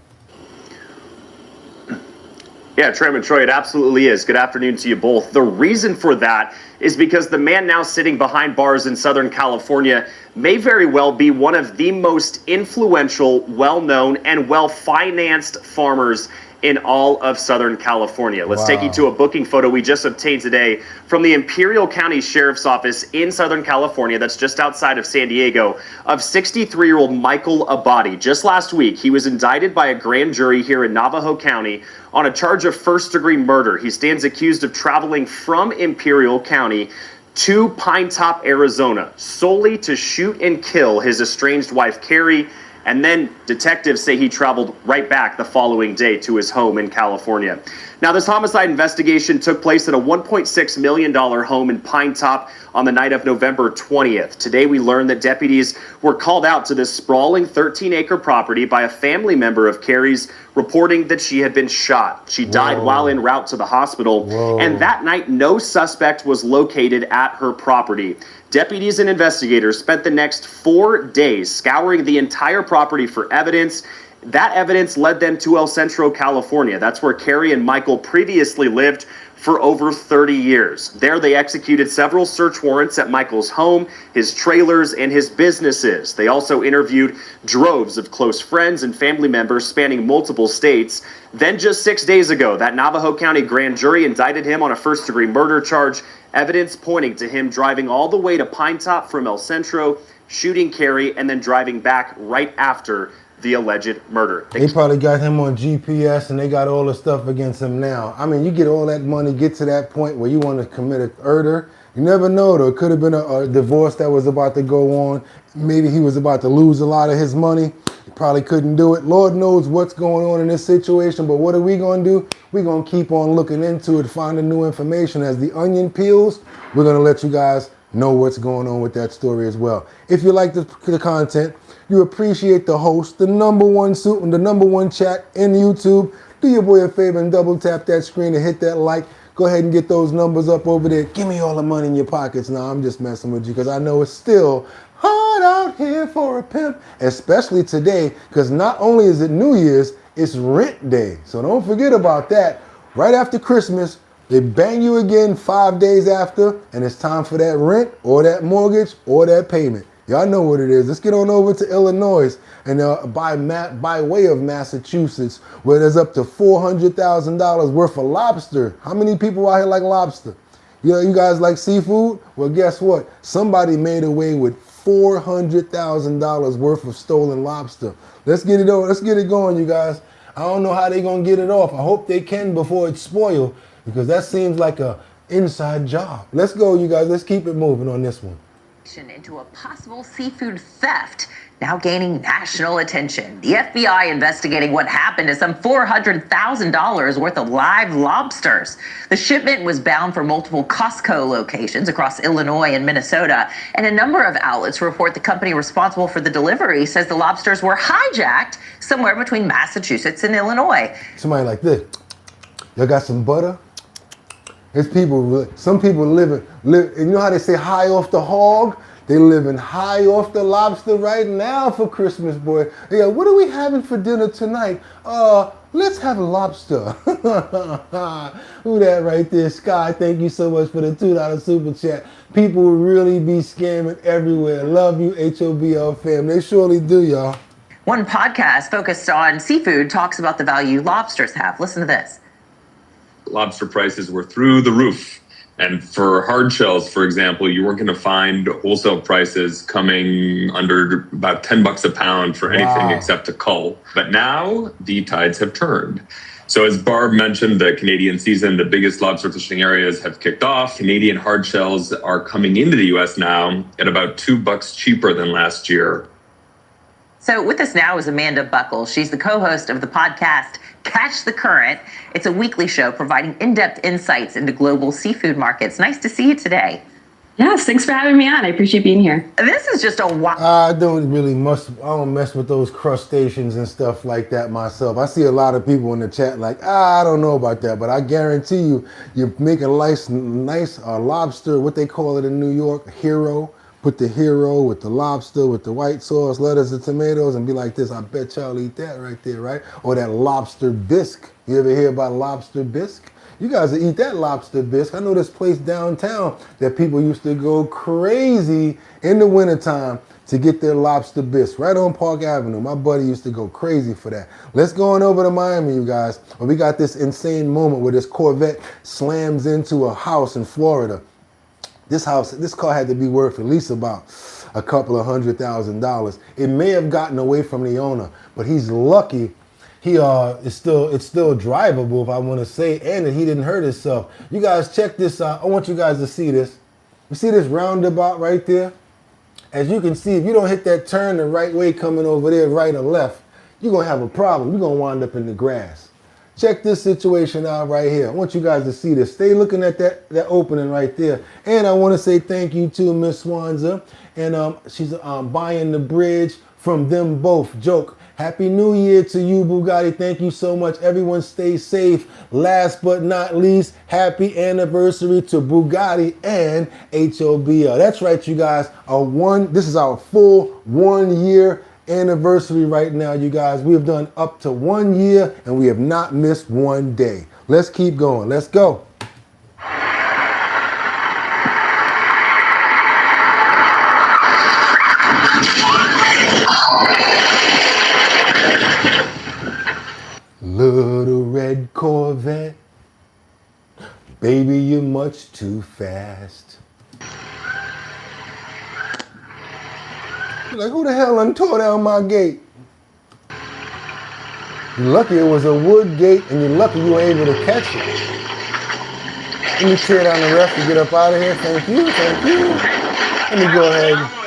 Yeah, Tram and Troy, it absolutely is. Good afternoon to you both. The reason for that is because the man now sitting behind bars in Southern California may very well be one of the most influential, well-known, and well-financed farmers in all of Southern California. Let's take you to a booking photo we just obtained today from the Imperial County Sheriff's Office in Southern California, that's just outside of San Diego, of 63-year-old Michael Abadi. Just last week, he was indicted by a grand jury here in Navajo County on a charge of first-degree murder. He stands accused of traveling from Imperial County to Pine Top, Arizona, solely to shoot and kill his estranged wife, Carrie. And then detectives say he traveled right back the following day to his home in California. Now, this homicide investigation took place at a $1.6 million home in Pine Top on the night of November 20th. Today, we learned that deputies were called out to this sprawling 13-acre property by a family member of Carrie's, reporting that she had been shot. She died while en route to the hospital. And that night, no suspect was located at her property. Deputies and investigators spent the next 4 days scouring the entire property for evidence. That evidence led them to El Centro, California. That's where Carrie and Michael previously lived for over 30 years. There, they executed several search warrants at Michael's home, his trailers, and his businesses. They also interviewed droves of close friends and family members spanning multiple states. Then just 6 days ago, that Navajo County grand jury indicted him on a first-degree murder charge, evidence pointing to him driving all the way to Pine Top from El Centro, shooting Carrie, and then driving back right after the alleged murder. They probably got him on GPS and they got all the stuff against him now. I mean, you get all that money, get to that point where you want to commit a murder. You never know, though. It could have been a divorce that was about to go on. Maybe he was about to lose a lot of his money. He probably couldn't do it. Lord knows what's going on in this situation, but what are we going to do? We're going to keep on looking into it, finding new information. As the onion peels, we're going to let you guys know what's going on with that story as well. If you like the content, you appreciate the host, the number one suit and the number one chat in YouTube, do your boy a favor and double tap that screen and hit that like. Go ahead and get those numbers up over there. Give me all the money in your pockets. Now I'm just messing with you because I know it's still hard out here for a pimp, especially today, because not only is it New Year's, it's rent day. So don't forget about that. Right after Christmas, they bang you again 5 days after, and it's time for that rent or that mortgage or that payment. Y'all know what it is. Let's get on over to Illinois and by way of Massachusetts, where there's up to $400,000 worth of lobster. How many people out here like lobster? You guys like seafood? Well, guess what? Somebody made away with $400,000 worth of stolen lobster. Let's get it over. Let's get it going, you guys. I don't know how they're going to get it off. I hope they can before it's spoiled, because that seems like a inside job. Let's go, you guys. Let's keep it moving on this one. Into a possible seafood theft, now gaining national attention. The FBI investigating what happened to some $400,000 worth of live lobsters. The shipment was bound for multiple Costco locations across Illinois and Minnesota, and a number of outlets report the company responsible for the delivery says the lobsters were hijacked somewhere between Massachusetts and Illinois. Somebody like this. Y'all got some butter? There's people, some people live, you know how they say high off the hog? They living high off the lobster right now for Christmas, boy. Yeah, what are we having for dinner tonight? Let's have lobster. Who that right there? Sky, thank you so much for the $2 super chat. People will really be scamming everywhere. Love you, HOBL fam. They surely do, y'all. One podcast focused on seafood talks about the value lobsters have. Listen to this. Lobster prices were through the roof. And for hard shells, for example, you weren't going to find wholesale prices coming under about $10 a pound for anything except a cull. But now the tides have turned. So as Barb mentioned, the Canadian season, the biggest lobster fishing areas have kicked off. Canadian hard shells are coming into the U.S. now at about $2 cheaper than last year. So with us now is Amanda Buckles. She's the co-host of the podcast Catch the Current. It's a weekly show providing in-depth insights into global seafood markets. Nice to see you today. Yes, thanks for having me on. I appreciate being here. This is just a I don't mess with those crustaceans and stuff like that myself. I see a lot of people in the chat like, I don't know about that, but I guarantee you make a nice lobster, what they call it in New York, hero. Put the hero with the lobster, with the white sauce, lettuce, and tomatoes, and be like this. I bet y'all eat that right there, right? Or that lobster bisque. You ever hear about lobster bisque? You guys will eat that lobster bisque. I know this place downtown that people used to go crazy in the wintertime to get their lobster bisque right on Park Avenue. My buddy used to go crazy for that. Let's go on over to Miami, you guys. Well, we got this insane moment where this Corvette slams into a house in Florida. This car had to be worth at least about a couple of $100,000. It may have gotten away from the owner, but he's lucky. It's still drivable, if I want to say, and that he didn't hurt himself. You guys check this out. I want you guys to see this. You see this roundabout right there? As you can see, if you don't hit that turn the right way coming over there, right or left, you're gonna have a problem. You're gonna wind up in the grass. Check this situation out right here. I want you guys to see this. Stay looking at that opening right there. And I want to say thank you to Miss Swanza. And she's buying the bridge from them both. Joke. Happy New Year to you, Bugatti. Thank you so much. Everyone stay safe. Last but not least, happy anniversary to Bugatti and HOBL. That's right, you guys. This is our full 1 year anniversary right now, you guys. We have done up to 1 year and we have not missed one day. Let's keep going. Let's go. Little red Corvette, baby, you're much too fast. Like, who the hell done tore down my gate? You're lucky it was a wood gate, and you're lucky you were able to catch it. Let me tear down the rest to get up out of here. Thank you, thank you. Let me go ahead.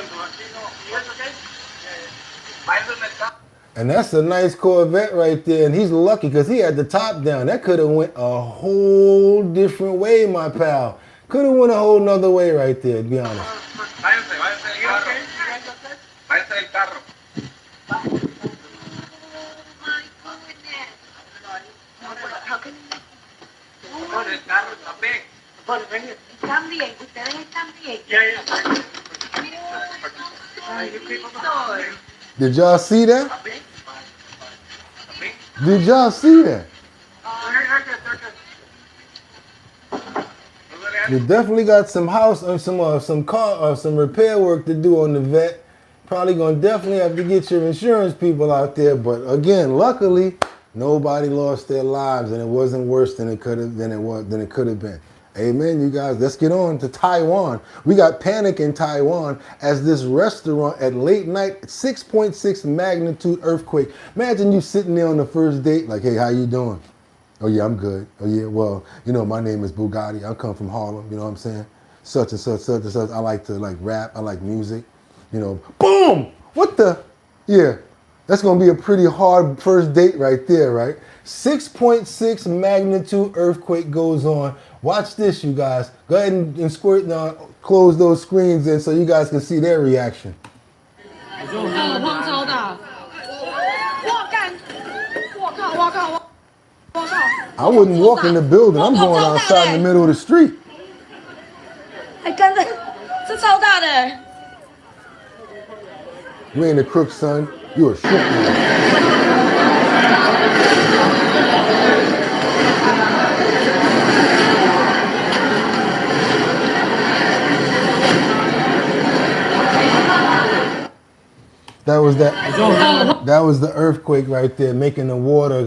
And that's a nice Corvette right there, and he's lucky because he had the top down. That could have went a whole different way, my pal. Could have went a whole nother way right there, to be honest. Did y'all see that? Did y'all see that? You definitely got some house or some car or some repair work to do on the vet. Probably gonna definitely have to get your insurance people out there. But again, luckily, nobody lost their lives, and it wasn't worse than it could have been. Amen, you guys. Let's get on to Taiwan. We got panic in Taiwan as this restaurant at late night, 6.6 magnitude earthquake. Imagine you sitting there on the first date, like, hey, how you doing? Oh yeah, I'm good. Oh yeah, well, you know, my name is Bugatti. I come from Harlem, you know what I'm saying? Such and such, such and such. I like to rap, I like music, you know. Boom! What the? Yeah, that's gonna be a pretty hard first date right there, right? 6.6 magnitude earthquake goes on. Watch this, you guys. Go ahead and squirt now, close those screens in so you guys can see their reaction. I wouldn't walk in the building. I'm going outside in the middle of the street. You ain't a crook, son. You a shook. That was the earthquake right there, making the water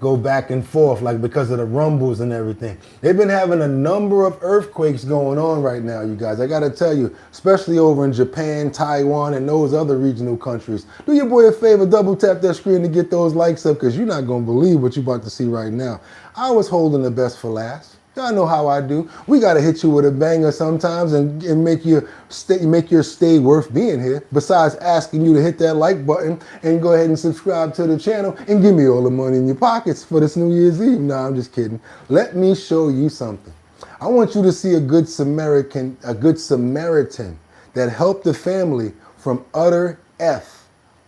go back and forth, because of the rumbles and everything. They've been having a number of earthquakes going on right now, you guys. I gotta tell you, especially over in Japan, Taiwan, and those other regional countries. Do your boy a favor, double tap that screen to get those likes up, because you're not gonna believe what you're about to see right now. I was holding the best for last. Y'all know how I do. We gotta hit you with a banger sometimes and make your stay worth being here. Besides asking you to hit that like button and go ahead and subscribe to the channel and give me all the money in your pockets for this New Year's Eve. Nah, I'm just kidding. Let me show you something. I want you to see a good Samaritan that helped a family from utter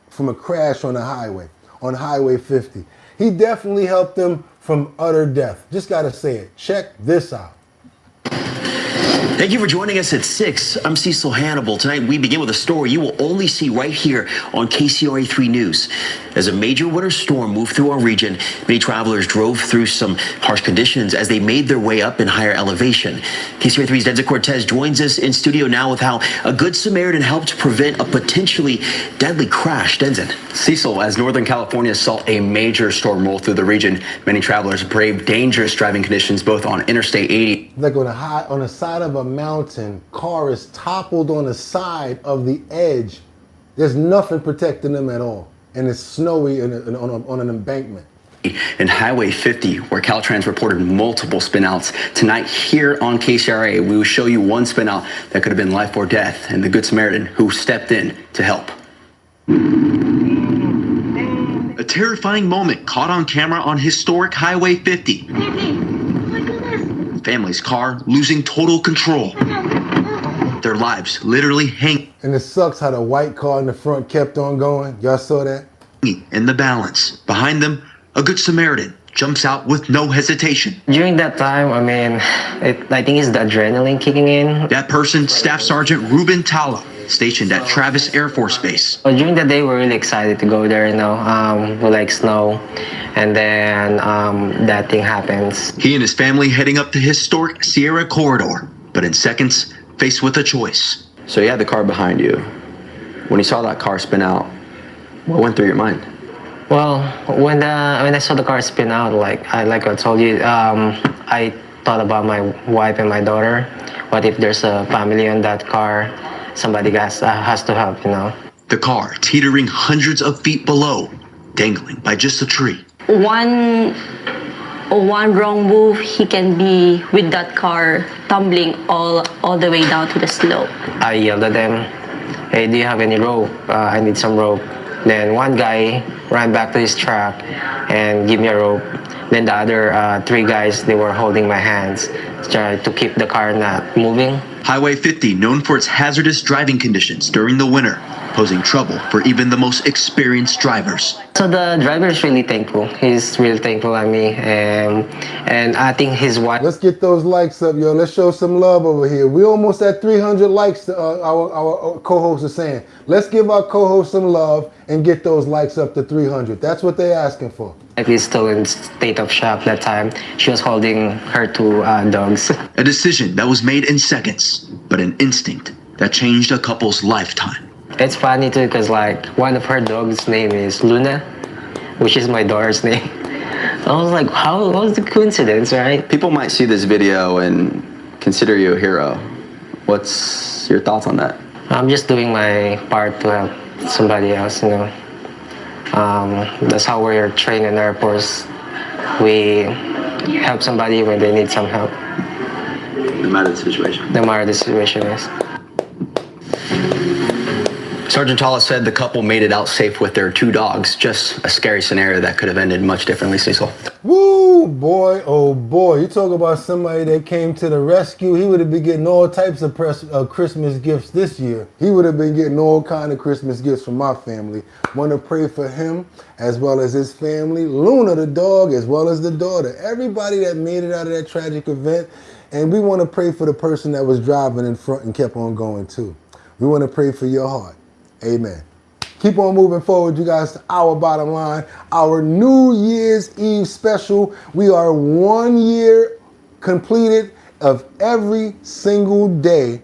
from a crash on the highway, on Highway 50. He definitely helped them from utter death. Just gotta say it. Check this out. Thank you for joining us at 6. I'm Cecil Hannibal. Tonight we begin with a story you will only see right here on KCRA 3 News. As a major winter storm moved through our region, many travelers drove through some harsh conditions as they made their way up in higher elevation. KCRA 3's Denza Cortez joins us in studio now with how a Good Samaritan helped prevent a potentially deadly crash. Denza. Cecil, as Northern California saw a major storm roll through the region, many travelers braved dangerous driving conditions both on Interstate 80. Like on the side of a mountain, car is toppled on the side of the edge. There's nothing protecting them at all. And it's snowy on an embankment. And Highway 50, where Caltrans reported multiple spinouts. Tonight here on KCRA, we will show you one spinout that could have been life or death, and the Good Samaritan who stepped in to help. A terrifying moment caught on camera on historic Highway 50. Family's car losing total control. Their lives literally hanging. And it sucks how the white car in the front kept on going. Y'all saw that? In the balance. Behind them, a Good Samaritan jumps out with no hesitation. During that time, I think it's the adrenaline kicking in. That person, Staff Sergeant Ruben Tala, stationed at Travis Air Force Base. Well, during the day, we're really excited to go there, we like snow. And then that thing happens. He and his family heading up the historic Sierra Corridor, but in seconds, faced with a choice. So you had the car behind you. When you saw that car spin out, what went through your mind? Well, when I saw the car spin out, like I told you, I thought about my wife and my daughter. What if there's a family on that car? Somebody has to help, The car teetering hundreds of feet below, dangling by just a tree. One wrong move, he can be with that car tumbling all the way down to the slope. I yelled at them, "Hey, do you have any rope? I need some rope." Then one guy ran back to his truck and gave me a rope. Then the other 3 guys, they were holding my hands to keep the car not moving. Highway 50, known for its hazardous driving conditions during the winter, posing trouble for even the most experienced drivers. So the driver is really thankful. He's really thankful at me, and I think his wife. Let's get those likes up, yo. Let's show some love over here. We almost at 300 likes, our co-hosts are saying. Let's give our co-hosts some love and get those likes up to 300. That's what they're asking for. He's still in state of shock that time. She was holding her two dogs. A decision that was made in seconds, but an instinct that changed a couple's lifetime. It's funny too, because like one of her dogs' name is Luna, which is my daughter's name. I was like, what was the coincidence, right? People might see this video and consider you a hero. What's your thoughts on that? I'm just doing my part to help somebody else, you know. That's how we're trained in the Air Force. We help somebody when they need some help. No matter the situation. No matter the situation is. Sergeant Tallis said the couple made it out safe with their two dogs. Just a scary scenario that could have ended much differently, Cecil. Woo, boy, oh boy. You talk about somebody that came to the rescue. He would have been getting all types of Christmas gifts this year. He would have been getting all kind of Christmas gifts from my family. Want to pray for him as well as his family. Luna, the dog, as well as the daughter. Everybody that made it out of that tragic event. And we want to pray for the person that was driving in front and kept on going too. We want to pray for your heart. Amen. Keep on moving forward, you guys, to our bottom line. Our New Year's Eve special. We are 1 year completed of every single day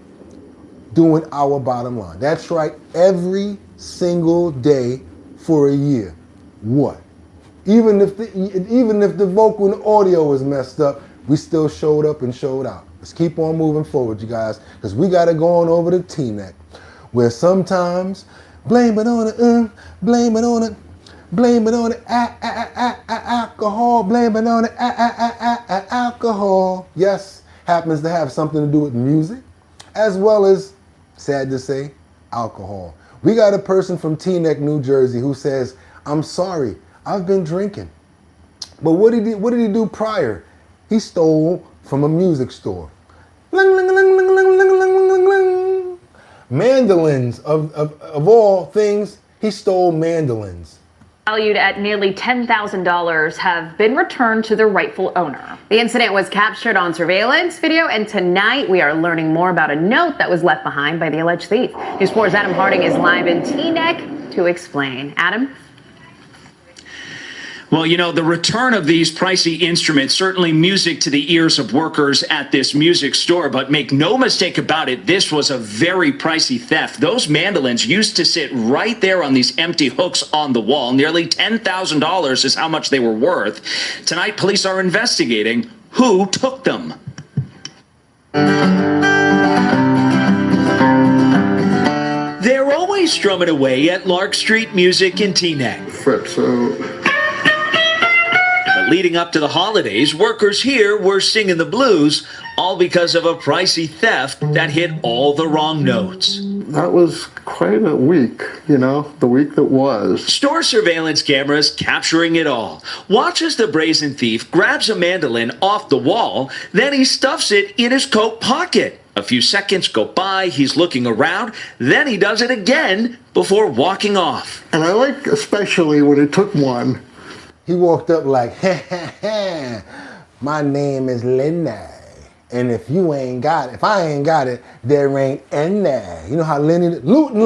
doing our bottom line. That's right, every single day for a year. What? Even if the vocal and audio was messed up, we still showed up and showed out. Let's keep on moving forward, you guys, because we got to go on over to T-Neck, where sometimes blame it on the blame it on it, blame it on the alcohol, blame it on the alcohol. Yes, happens to have something to do with music, as well as, sad to say, alcohol. We got a person from Teaneck, New Jersey, who says, "I'm sorry, I've been drinking." But what did he do prior? He stole from a music store. Mandolins, of all things, he stole mandolins. Valued at nearly $10,000 have been returned to their rightful owner. The incident was captured on surveillance video, and tonight we are learning more about a note that was left behind by the alleged thief. News 4's Adam Harding is live in Teaneck to explain. Adam? Well, you know, the return of these pricey instruments, certainly music to the ears of workers at this music store, but make no mistake about it, this was a very pricey theft. Those mandolins used to sit right there on these empty hooks on the wall. Nearly $10,000 is how much they were worth. Tonight, police are investigating who took them. They're always strumming away at Lark Street Music in Teaneck. Leading up to the holidays, workers here were singing the blues, all because of a pricey theft that hit all the wrong notes. That was quite a week, you know, the week that was. Store surveillance cameras capturing it all. Watch as the brazen thief grabs a mandolin off the wall, then he stuffs it in his coat pocket. A few seconds go by, he's looking around, then he does it again before walking off. And I like especially when he took one. He walked up like, my name is Lenny, and if I ain't got it, there ain't any. You know how Lootin'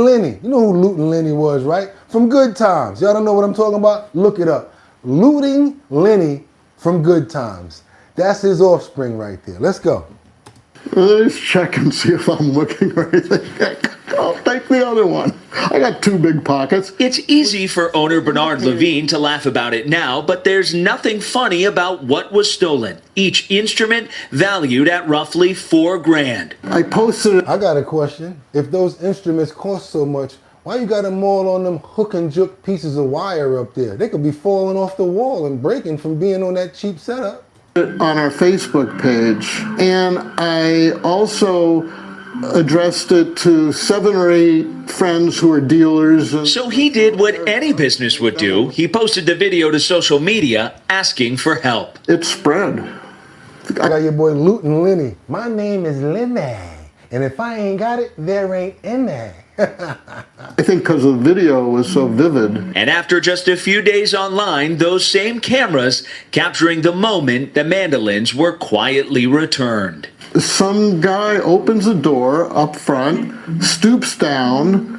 Lenny, you know who Lootin' Lenny was, right? From Good Times. Y'all don't know what I'm talking about? Look it up. Looting Lenny from Good Times. That's his offspring right there. Let's go. Let's check and see if I'm looking or anything. I'll take the other one. I got two big pockets. It's easy for owner Bernard Levine to laugh about it now, but there's nothing funny about what was stolen. Each instrument valued at roughly $4,000. I posted. I got a question. If those instruments cost so much, why you got them all on them hook and juke pieces of wire up there? They could be falling off the wall and breaking from being on that cheap setup. On our Facebook page, and I also addressed it to 7 or 8 friends who are dealers. So he did what any business would do. He posted the video to social media asking for help. It spread. I got your boy Lootin' Lenny. My name is Lenny, and if I ain't got it, there ain't any. I think because the video was so vivid. And after just a few days online, those same cameras capturing the moment the mandolins were quietly returned. Some guy opens the door up front, stoops down,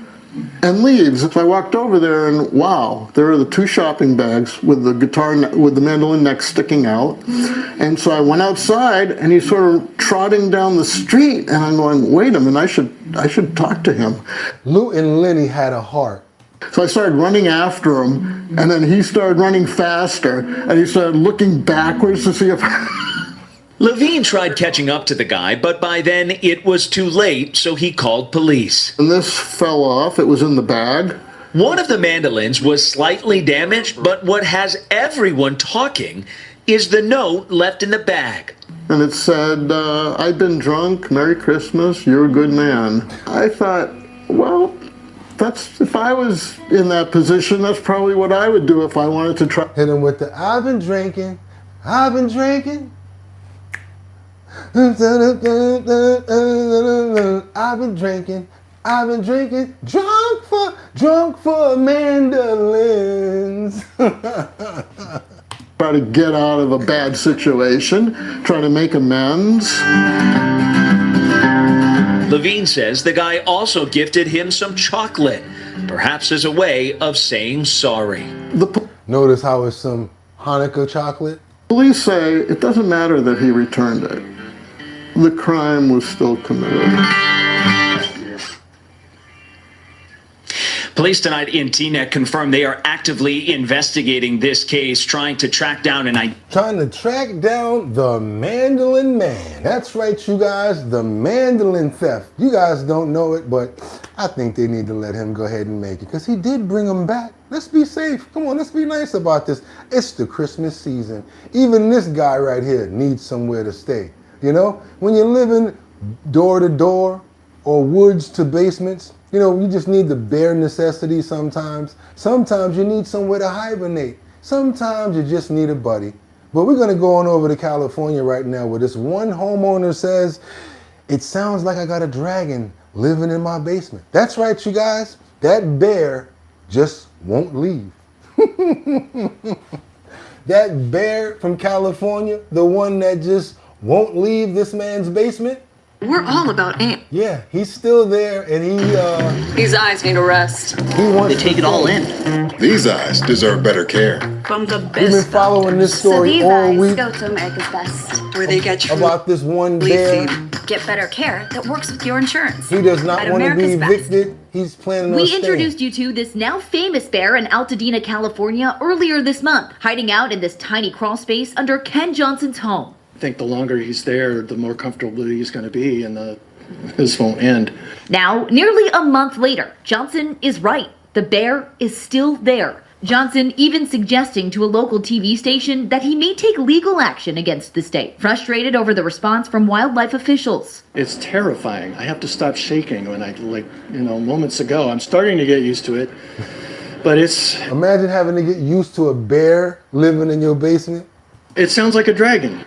and leaves. So I walked over there and wow, there are the 2 shopping bags with the guitar, with the mandolin neck sticking out. And so I went outside and he's sort of trotting down the street and I'm going, wait a minute, I should talk to him. Lou and Lenny had a heart. So I started running after him and then he started running faster and he started looking backwards to see if Levine tried catching up to the guy, but by then it was too late, so he called police. And this fell off. It was in the bag. One of the mandolins was slightly damaged, but what has everyone talking is the note left in the bag. And it said, I've been drunk, Merry Christmas, you're a good man. I thought, well, if I was in that position, that's probably what I would do if I wanted to try. Hit him with the, I've been drinking. I've been drinking, drunk for mandolins. Try to get out of a bad situation, try to make amends. Levine says the guy also gifted him some chocolate, perhaps as a way of saying sorry. Notice how it's some Hanukkah chocolate? Police say it doesn't matter that he returned it. The crime was still committed. Police tonight in Teaneck confirmed they are actively investigating this case, trying to track down the mandolin man. That's right, you guys, the mandolin theft. You guys don't know it, but I think they need to let him go ahead and make it because he did bring them back. Let's be safe. Come on, let's be nice about this. It's the Christmas season. Even this guy right here needs somewhere to stay. You know, when you're living door to door or woods to basements, you know, you just need the bare necessities sometimes. Sometimes you need somewhere to hibernate. Sometimes you just need a buddy. But we're going to go on over to California right now where this one homeowner says, it sounds like I got a dragon living in my basement. That's right, you guys. That bear just won't leave. That bear from California, the one that just won't leave this man's basement. We're all about Ant. Yeah, he's still there, and These eyes need a rest. He wants to take it all in. These eyes deserve better care. From the best. We've been following this story all week. Go to America's Best, where they get you about this one bear. Get better care that works with your insurance. He does not At want to be America's evicted. He's planning on We staying. introduced you to this now famous bear in Altadena, California earlier this month, hiding out in this tiny crawl space under Ken Johnson's home. I think the longer he's there, the more comfortable he's going to be, and this won't end. Now, nearly a month later, Johnson is right. The bear is still there. Johnson even suggesting to a local TV station that he may take legal action against the state, frustrated over the response from wildlife officials. It's terrifying. I have to stop shaking when moments ago. I'm starting to get used to it, but it's... Imagine having to get used to a bear living in your basement. It sounds like a dragon.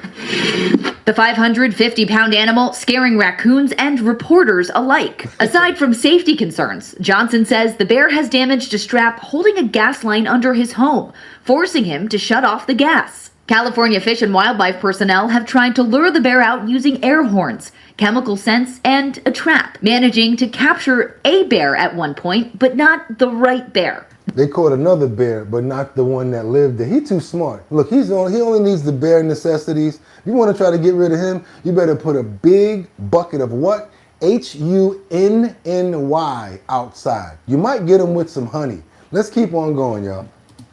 The 550-pound animal scaring raccoons and reporters alike. Aside from safety concerns, Johnson says the bear has damaged a strap holding a gas line under his home, forcing him to shut off the gas. California Fish and Wildlife personnel have tried to lure the bear out using air horns, chemical scents, and a trap, managing to capture a bear at one point, but not the right bear. They caught another bear, but not the one that lived there. He's too smart. Look, he only needs the bare necessities. If you want to try to get rid of him, you better put a big bucket of what? H-U-N-N-Y outside. You might get him with some honey. Let's keep on going, y'all.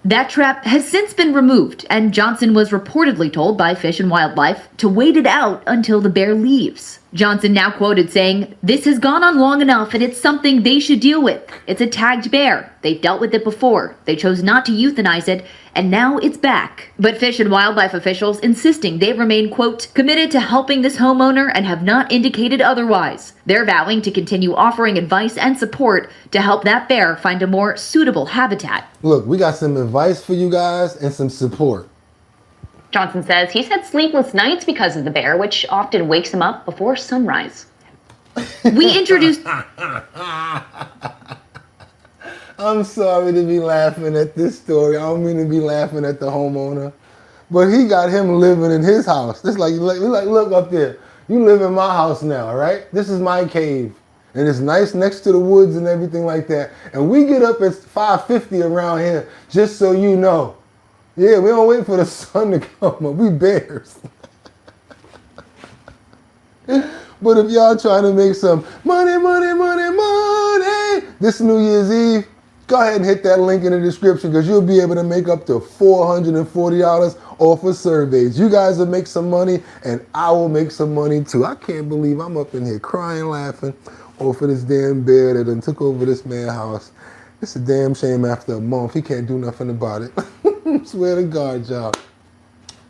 That trap has since been removed, and Johnson was reportedly told by Fish and Wildlife to wait it out until the bear leaves. Johnson now quoted saying, "This has gone on long enough and it's something they should deal with. It's a tagged bear. They've dealt with it before. They chose not to euthanize it, and now it's back." But Fish and Wildlife officials insisting they remain, quote, committed to helping this homeowner and have not indicated otherwise. They're vowing to continue offering advice and support to help that bear find a more suitable habitat. Look, we got some advice for you guys and some support. Johnson says he's had sleepless nights because of the bear, which often wakes him up before sunrise. We introduced... I'm sorry to be laughing at this story. I don't mean to be laughing at the homeowner. But he got him living in his house. It's like, look up there. You live in my house now, right? This is my cave. And it's nice next to the woods and everything like that. And we get up at 5:50 around here, just so you know. Yeah, we don't wait for the sun to come up. We bears. But if y'all trying to make some money, this New Year's Eve, go ahead and hit that link in the description because you'll be able to make up to $440 off of surveys. You guys will make some money and I will make some money too. I can't believe I'm up in here crying, laughing off of this damn bear that done took over this man's house. It's a damn shame after a month. He can't do nothing about it. Swear to God, y'all.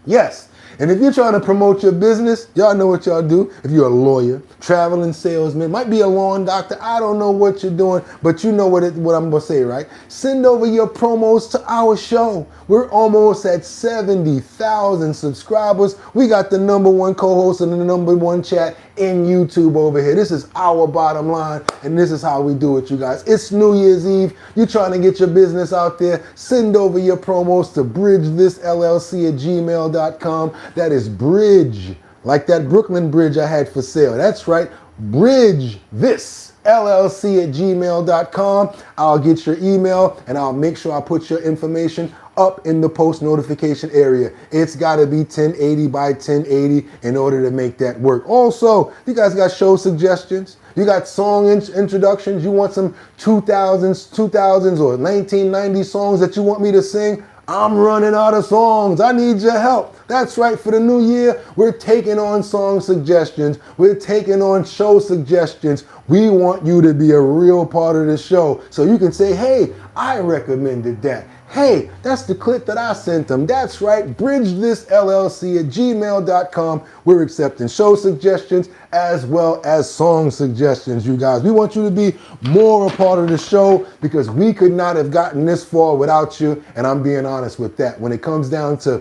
Yes. And if you're trying to promote your business, y'all know what y'all do. If you're a lawyer, traveling salesman, might be a lawn doctor, I don't know what you're doing, but you know what I'm going to say, right? Send over your promos to our show. We're almost at 70,000 subscribers. We got the #1 co-host and the #1 chat in YouTube over here. This is Our Bottom Line, and this is how we do it, you guys. It's New Year's Eve. You're trying to get your business out there. Send over your promos to bridgethisllc@gmail.com. That is bridge, like that Brooklyn bridge I had for sale. That's right, bridgethisllc@gmail.com. I'll get your email, and I'll make sure I put your information up in the post notification area. It's got to be 1080 by 1080 in order to make that work. Also, you guys got show suggestions. You got song introductions. You want some 2000s or 1990s songs that you want me to sing? I'm running out of songs. I need your help. That's right. For the new year, we're taking on song suggestions. We're taking on show suggestions. We want you to be a real part of the show. So you can say, hey, I recommended that. Hey, that's the clip that I sent them. That's right, bridgethisllc@gmail.com. We're accepting show suggestions as well as song suggestions, you guys. We want you to be more a part of the show because we could not have gotten this far without you, and I'm being honest with that. When it comes down to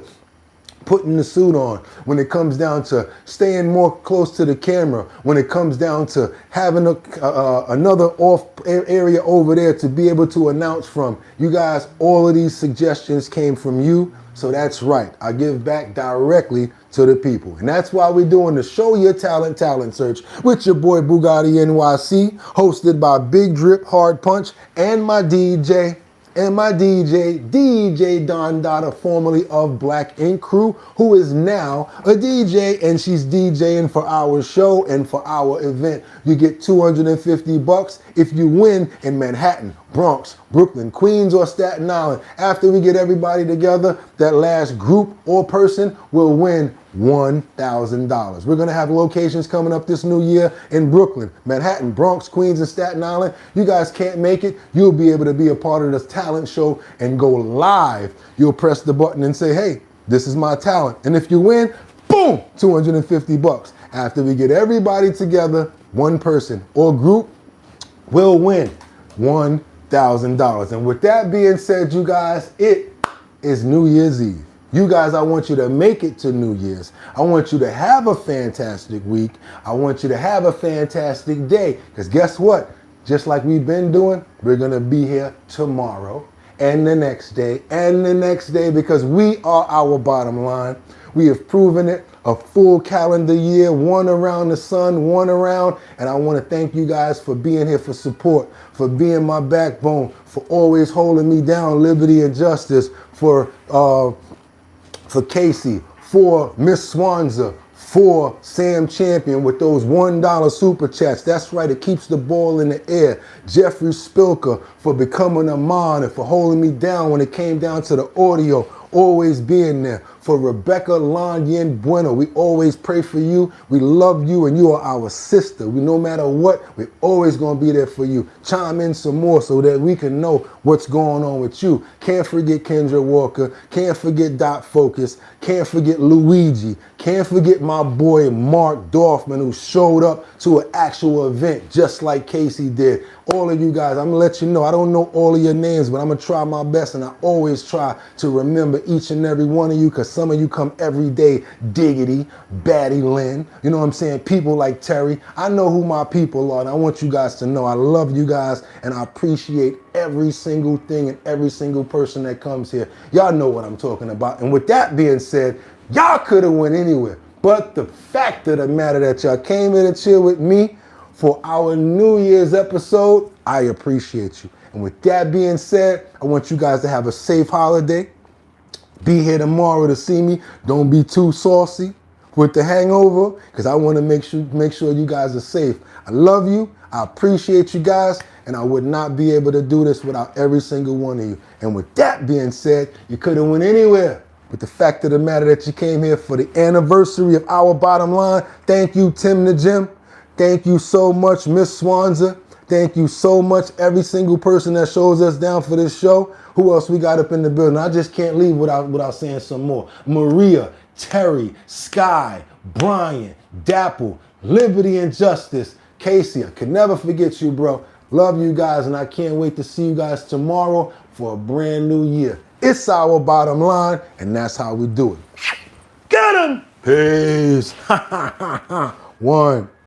putting the suit on, when it comes down to staying more close to the camera, when it comes down to having another off area over there to be able to announce from. You guys, all of these suggestions came from you, so that's right. I give back directly to the people. And that's why we're doing the Show Your Talent Search with your boy BOOGOTTINYC, hosted by Big Drip, Hard Punch, and my DJ, DJ Don Dada, formerly of Black Ink Crew, who is now a DJ, and she's DJing for our show and for our event. You get $250 if you win in Manhattan, Bronx, Brooklyn, Queens, or Staten Island. After we get everybody together, that last group or person will win $1,000. We're going to have locations coming up this new year in Brooklyn, Manhattan, Bronx, Queens, and Staten Island. You guys can't make it. You'll be able to be a part of this talent show and go live. You'll press the button and say, hey, this is my talent. And if you win, boom, $250. After we get everybody together, one person or group will win $1,000. And with that being said, you guys, it is New Year's Eve. You guys, I want you to make it to New Year's. I want you to have a fantastic week. I want you to have a fantastic day. Because guess what? Just like we've been doing, we're going to be here tomorrow and the next day and the next day because we are our bottom line. We have proven it a full calendar year, one around the sun, one around. And I want to thank you guys for being here, for support, for being my backbone, for always holding me down, liberty and justice, for Casey, for Miss Swanza, for Sam Champion with those $1 super chats. That's right, it keeps the ball in the air. Jeffrey Spilker for becoming a mod and for holding me down when it came down to the audio, always being there. For Rebecca Lanyen Bueno, we always pray for you. We love you and you are our sister. We, no matter what, we're always going to be there for you. Chime in some more so that we can know what's going on with you. Can't forget Kendra Walker. Can't forget Dot Focus. Can't forget Luigi. Can't forget my boy Mark Dorfman, who showed up to an actual event just like Casey did. All of you guys, I'm going to let you know, I don't know all of your names, but I'm going to try my best, and I always try to remember each and every one of you because Some of you come every day, Diggity, Batty Lynn, you know what I'm saying? People like Terry. I know who my people are, and I want you guys to know I love you guys, and I appreciate every single thing and every single person that comes here. Y'all know what I'm talking about. And with that being said, y'all could have went anywhere. But the fact of the matter that y'all came here to chill with me for our New Year's episode, I appreciate you. And with that being said, I want you guys to have a safe holiday. Be here tomorrow to see me. Don't be too saucy with the hangover, because I want to make sure you guys are safe. I love you. I appreciate you guys. And I would not be able to do this without every single one of you. And with that being said, you could have went anywhere. But the fact of the matter that you came here for the anniversary of Our Bottom Line, thank you, Tim the Jim. Thank you so much, Miss Swanza. Thank you so much, every single person that shows us down for this show. Who else we got up in the building? I just can't leave without saying some more. Maria, Terry, Sky, Brian, Dapple, Liberty and Justice, Casey. I could never forget you, bro. Love you guys, and I can't wait to see you guys tomorrow for a brand new year. It's Our Bottom Line, and that's how we do it. Get 'em! Peace. One.